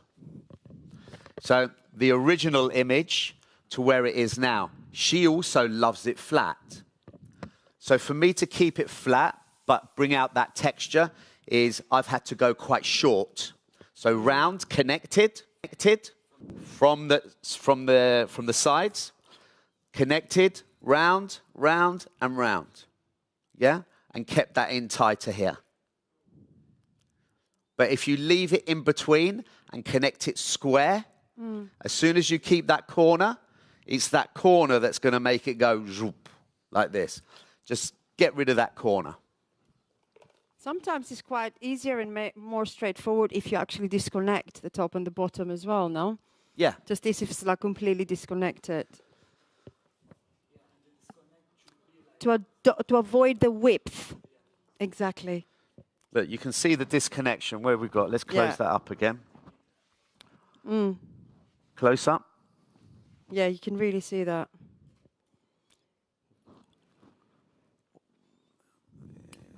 So the original image to where it is now, she also loves it flat. So for me to keep it flat, but bring out that texture, is I've had to go quite short. So round, connected from the sides, connected, round, round, and round. Yeah? And kept that in tighter here. But if you leave it in between and connect it square, as soon as you keep that corner, it's that corner that's going to make it go zoop, like this. Just get rid of that corner. Sometimes it's quite easier and more straightforward if you actually disconnect the top and the bottom as well, no? Yeah. Just this if it's like completely disconnected. To avoid the width. Exactly. Look, you can see the disconnection where we've got. Let's close that up again. Close up. Yeah, you can really see that.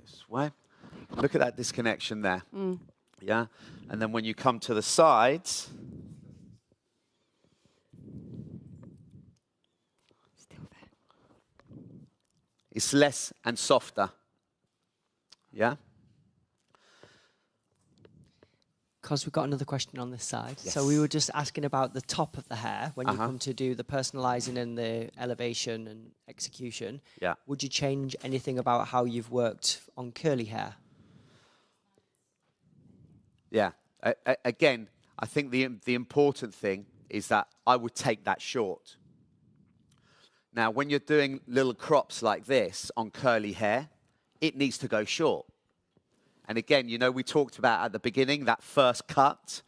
This way. Look at that disconnection there. Yeah? And then when you come to the sides, Still there. it's less and softer. Yeah? because we've got another question on this side. Yes. So we were just asking about the top of the hair when you come to do the personalising and the elevation and execution. Yeah. Would you change anything about how you've worked on curly hair? Yeah. Again, I think the important thing is that I would take that short. Now, when you're doing little crops like this on curly hair, it needs to go short. And again, you know, we talked about at the beginning, that first cut,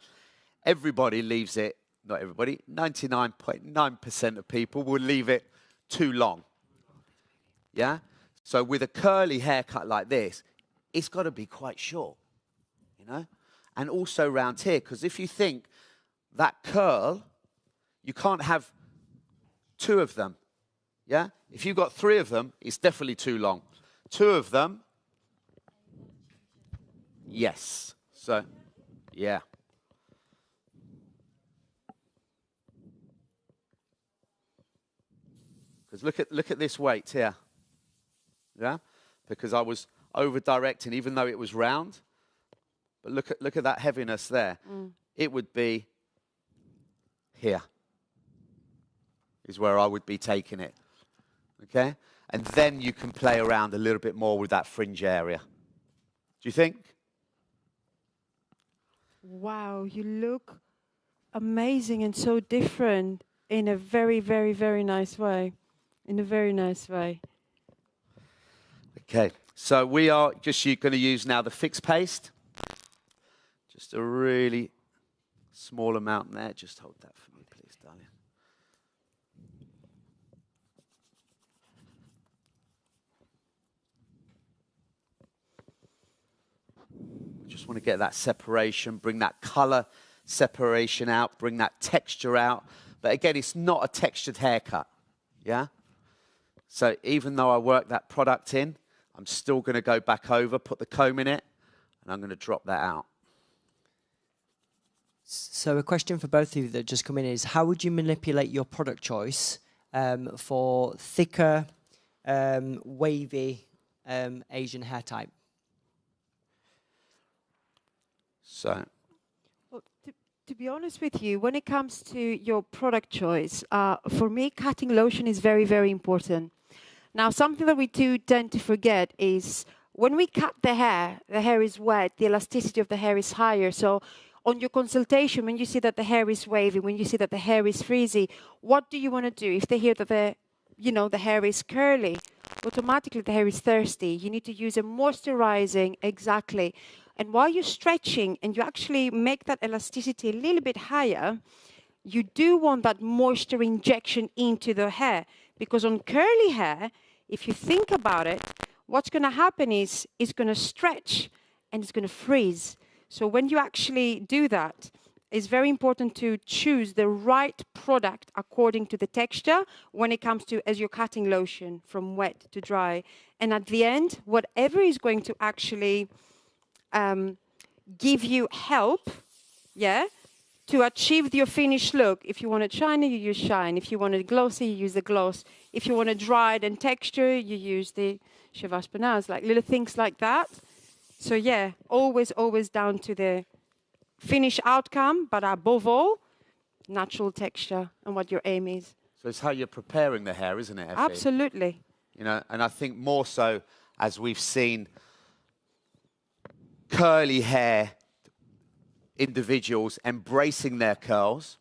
everybody leaves it, not everybody, 99.9% of people will leave it too long. Yeah? So with a curly haircut like this, it's got to be quite short, you know? And also round here, because if you think that curl, you can't have two of them, yeah? If you've got three of them, it's definitely too long. Two of them, yes. So, yeah. Because look at this weight here. Yeah? Because I was over-directing, even though it was round. But look at that heaviness there. It would be here. Is where I would be taking it. Okay? And then you can play around a little bit more with that fringe area. Do you think? Wow, you look amazing and so different in a very, very, very nice way. In a very nice way. Okay, so we are just going to use now the fixed paste. Just a really small amount there. Just hold that for me, please, darling. Just want to get that separation, bring that color separation out, bring that texture out. But again, it's not a textured haircut, yeah? So even though I work that product in, I'm still going to go back over, put the comb in it, and I'm going to drop that out. So a question for both of you that just come in is, how would you manipulate your product choice for thicker, wavy Asian hair type? So, Well, to be honest with you, when it comes to your product choice, for me, cutting lotion is very, very important. Now, something that we do tend to forget is when we cut the hair is wet, the elasticity of the hair is higher. So on your consultation, when you see that the hair is wavy, when you see that the hair is frizzy, what do you want to do? If they hear that the hair is curly, automatically the hair is thirsty. You need to use a moisturizing, exactly. And while you're stretching and you actually make that elasticity a little bit higher, you do want that moisture injection into the hair. Because on curly hair, if you think about it, what's going to happen is it's going to stretch and it's going to freeze. So when you actually do that, it's very important to choose the right product according to the texture when it comes to as you're cutting lotion from wet to dry. And at the end, whatever is going to actually give you help, yeah, to achieve your finished look. If you want it shiny, you use shine. If you want it glossy, you use the gloss. If you want it dried and texture, you use the cheveux penaz, like little things like that. So yeah, always down to the finished outcome, but above all, natural texture and what your aim is. so it's how you're preparing the hair, isn't it, Effie? Absolutely. You know, and I think more so as we've seen curly hair individuals embracing their curls,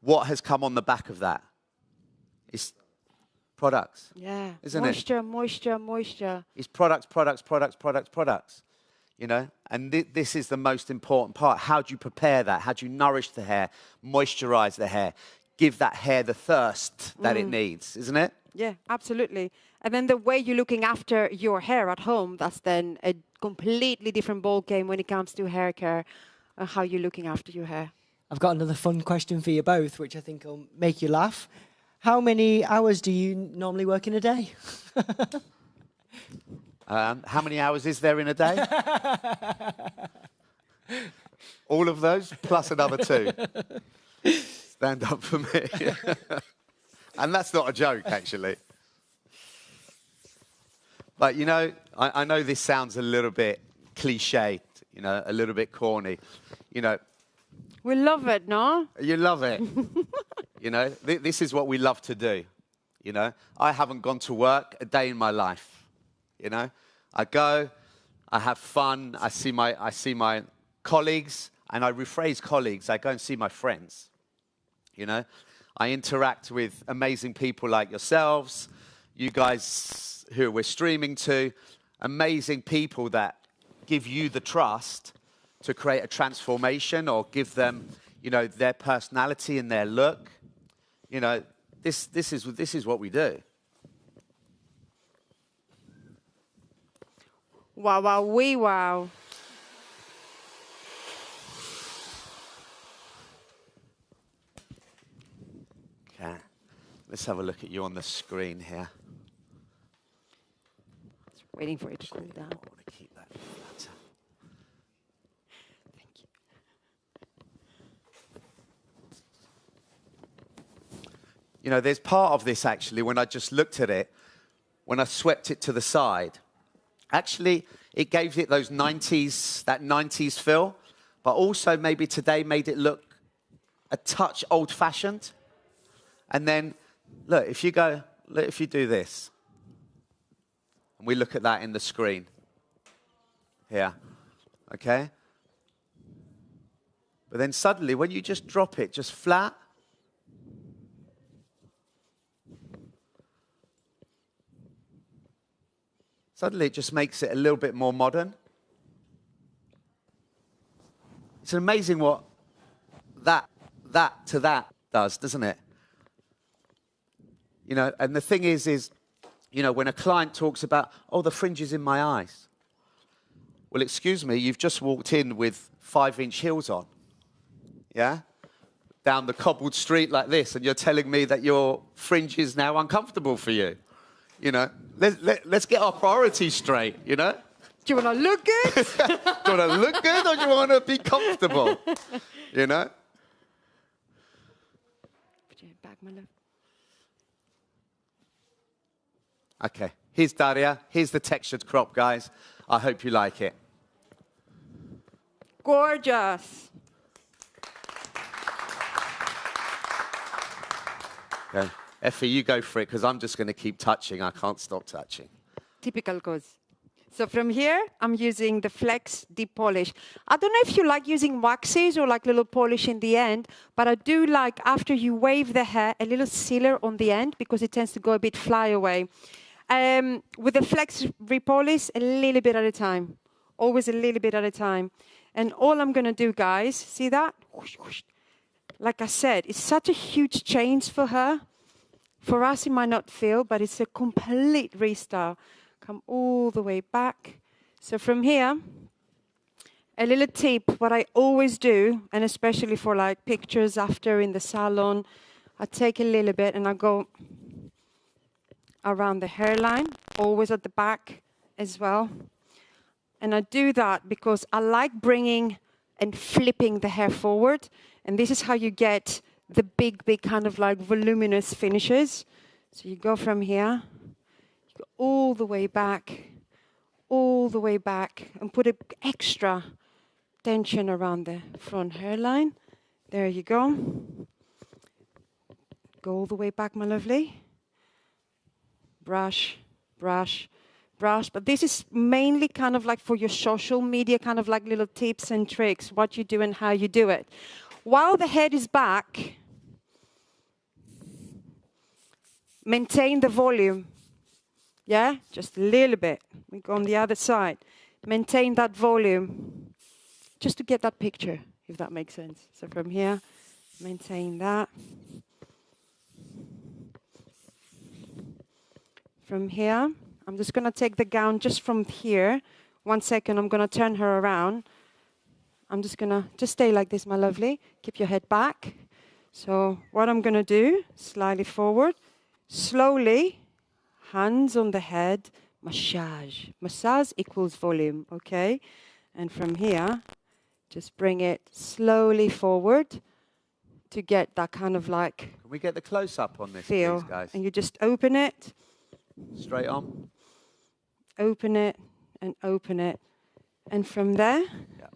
what has come on the back of that? It's products. Yeah. Isn't moisture, moisture. It's products. You know, and this is the most important part. How do you prepare that? How do you nourish the hair, moisturize the hair, give that hair the thirst that it needs, isn't it? Yeah, absolutely. And then the way you're looking after your hair at home, that's then a completely different ball game when it comes to hair care and how you're looking after your hair. I've got another fun question for you both, which I think will make you laugh. How many hours do you normally work in a day? How many hours is there in a day? All of those, plus another 2. Stand up for me. And that's not a joke, actually. But, you know, I know this sounds a little bit cliched, you know, a little bit corny. You know, We love it, no? you love it. You know, this is what we love to do. You know, I haven't gone to work a day in my life. You know, I go, I have fun, I see my colleagues, and I rephrase colleagues, I go and see my friends. You know, I interact with amazing people like yourselves, you guys who we're streaming to, amazing people that give you the trust to create a transformation or give them, you know, their personality and their look. You know, this is what we do. Wow, wow, wee, wow. Okay, let's have a look at you on the screen here. Just waiting for it to cool down. I want to keep that flatter. Thank you. You know, there's part of this actually, when I just looked at it, when I swept it to the side, actually it gave it those 90s, that 90s feel, but also maybe today made it look a touch old-fashioned. And then, look, if you do this, and we look at that in the screen here, okay? But then suddenly, when you just drop it just flat, suddenly it just makes it a little bit more modern. It's amazing what that to that does, doesn't it? You know, and the thing is, you know, when a client talks about, oh, the fringe is in my eyes. Well, excuse me, you've just walked in with 5-inch heels on. Yeah? Down the cobbled street like this, and you're telling me that your fringe is now uncomfortable for you. You know, let's get our priorities straight, you know? Do you want to look good? Do you want to look good or do you want to be comfortable? You know? Put your head back, my love. Okay, here's Daria. Here's the textured crop, guys. I hope you like it. Gorgeous. Okay. Effie, you go for it, because I'm just going to keep touching. I can't stop touching. Typical Goz. So from here, I'm using the Flex Deep Polish. I don't know if you like using waxes or like little polish in the end, but I do like, after you wave the hair, a little sealer on the end, because it tends to go a bit fly away. With the Flex Repolish, a little bit at a time. Always a little bit at a time. And all I'm going to do, guys, see that? Whoosh, whoosh. Like I said, it's such a huge change for her. For us, it might not feel, but it's a complete restyle. Come all the way back. So from here, a little tip, what I always do, and especially for like pictures after in the salon, I take a little bit and I go around the hairline, always at the back as well. And I do that because I like bringing and flipping the hair forward. And this is how you get the big kind of like voluminous finishes. So you go from here, you go all the way back, and put an extra tension around the front hairline. There you go. Go all the way back, my lovely. Brush, brush, brush. But this is mainly kind of like for your social media, kind of like little tips and tricks, what you do and how you do it. While the head is back, maintain the volume. Yeah, just a little bit. We go on the other side. Maintain that volume, just to get that picture, if that makes sense. So from here, maintain that. From here, I'm just going to take the gown just from here. 1 second, I'm going to turn her around. I'm just going to just stay like this, my lovely. Keep your head back. So what I'm going to do, slightly forward, slowly, hands on the head, massage. Massage equals volume, okay? And from here, just bring it slowly forward to get that kind of like Can we get the close-up on this, feel. please, guys? And you just open it, Straight on. open it, and open it. And from there, Yeah.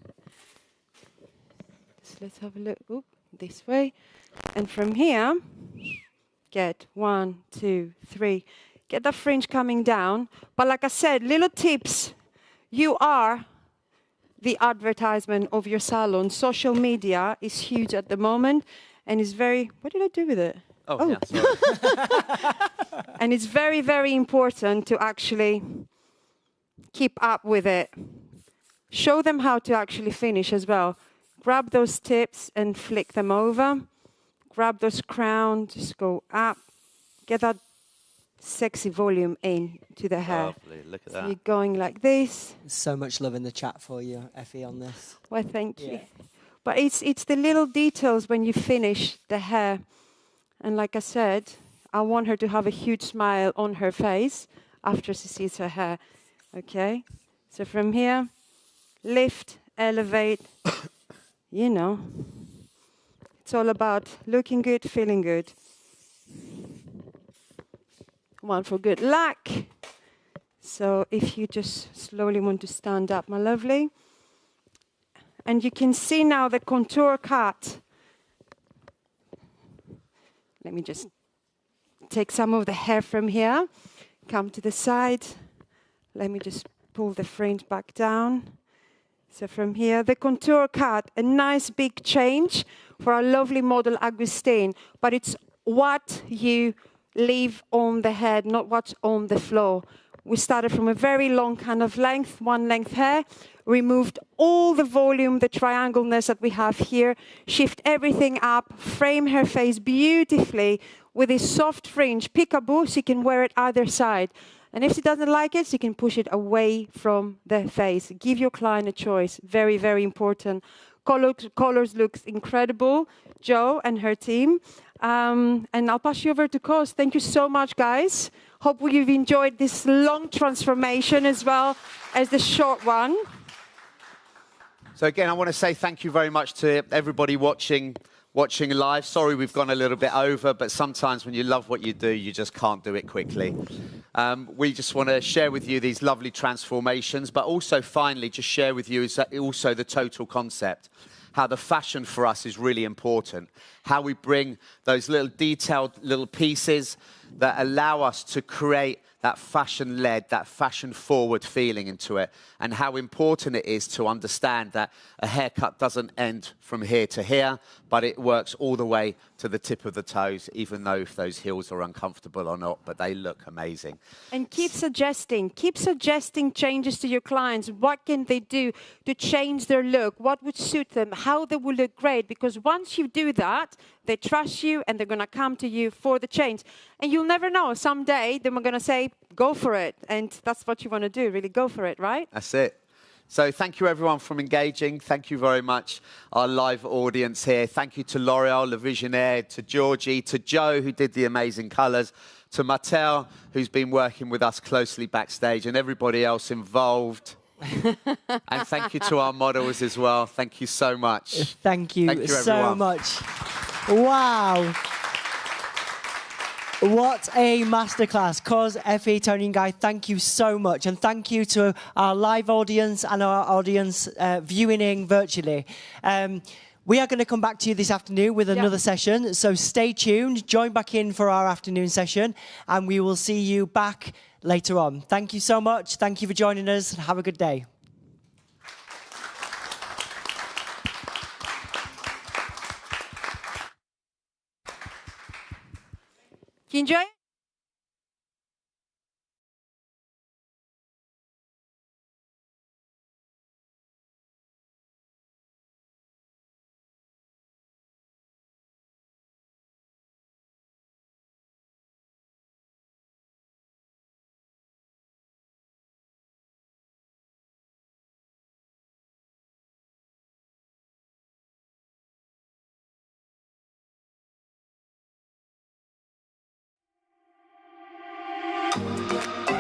let's have a look. Oop, this way. And from here, get 1, 2, 3. Get that fringe coming down. But like I said, little tips. You are the advertisement of your salon. Social media is huge at the moment and is very... What did I do with it? Oh. Yeah, sorry. And it's very, very important to actually keep up with it. Show them how to actually finish as well. Grab those tips and flick them over. Grab those crowns, just go up. Get that sexy volume in to the hair. Lovely, look at So that. you're going like this. So much love in the chat for you, Effie, on this. Well, thank you. Yeah. But it's the little details when you finish the hair. And like I said, I want her to have a huge smile on her face after she sees her hair. Okay? So from here, lift, elevate. You know, it's all about looking good, feeling good. One for good luck. So if you just slowly want to stand up, my lovely. And you can see now the contour cut. Let me just take some of the hair from here. Come to the side. Let me just pull the fringe back down. So from here, the contour cut, a nice big change for our lovely model Agustin. But it's what you leave on the head, not what's on the floor. We started from a very long kind of length, one length hair, removed all the volume, the triangleness that we have here, shift everything up, frame her face beautifully with this soft fringe, peekaboo, she can wear it either side. And if she doesn't like it, she can push it away from the face. Give your client a choice. Very, very important. Colors looks incredible. Jo and her team. And I'll pass you over to Koos. Thank you so much, guys. Hope you've enjoyed this long transformation as well as the short one. So again, I want to say thank you very much to everybody watching live. Sorry we've gone a little bit over, but sometimes when you love what you do, you just can't do it quickly. We just want to share with you these lovely transformations, but also finally just share with you is also the total concept. How the fashion for us is really important. How we bring those little detailed little pieces that allow us to create that fashion-led, that fashion-forward feeling into it, and how important it is to understand that a haircut doesn't end from here to here, but it works all the way to the tip of the toes, even though if those heels are uncomfortable or not, but they look amazing. And keep suggesting changes to your clients. What can they do to change their look? What would suit them? How they will look great? Because once you do that, they trust you and they're going to come to you for the change. And you'll never know. Someday they're going to say, go for it. And that's what you want to do, really go for it, right? That's it. So thank you, everyone, for engaging. Thank you very much, our live audience here. Thank you to L'Oreal, Le Visionnaire, to Georgie, to Jo, who did the amazing colours, to Mattel, who's been working with us closely backstage, and everybody else involved. And thank you to our models as well. Thank you so much. Thank you so everyone. much. Wow. What a masterclass. Koos, Effie, Tony and Guy, thank you so much. And thank you to our live audience and our audience viewing in virtually. We are going to come back to you this afternoon with another session. So stay tuned. Join back in for our afternoon session. And we will see you back later on. Thank you so much. Thank you for joining us. Have a good day. You enjoy it?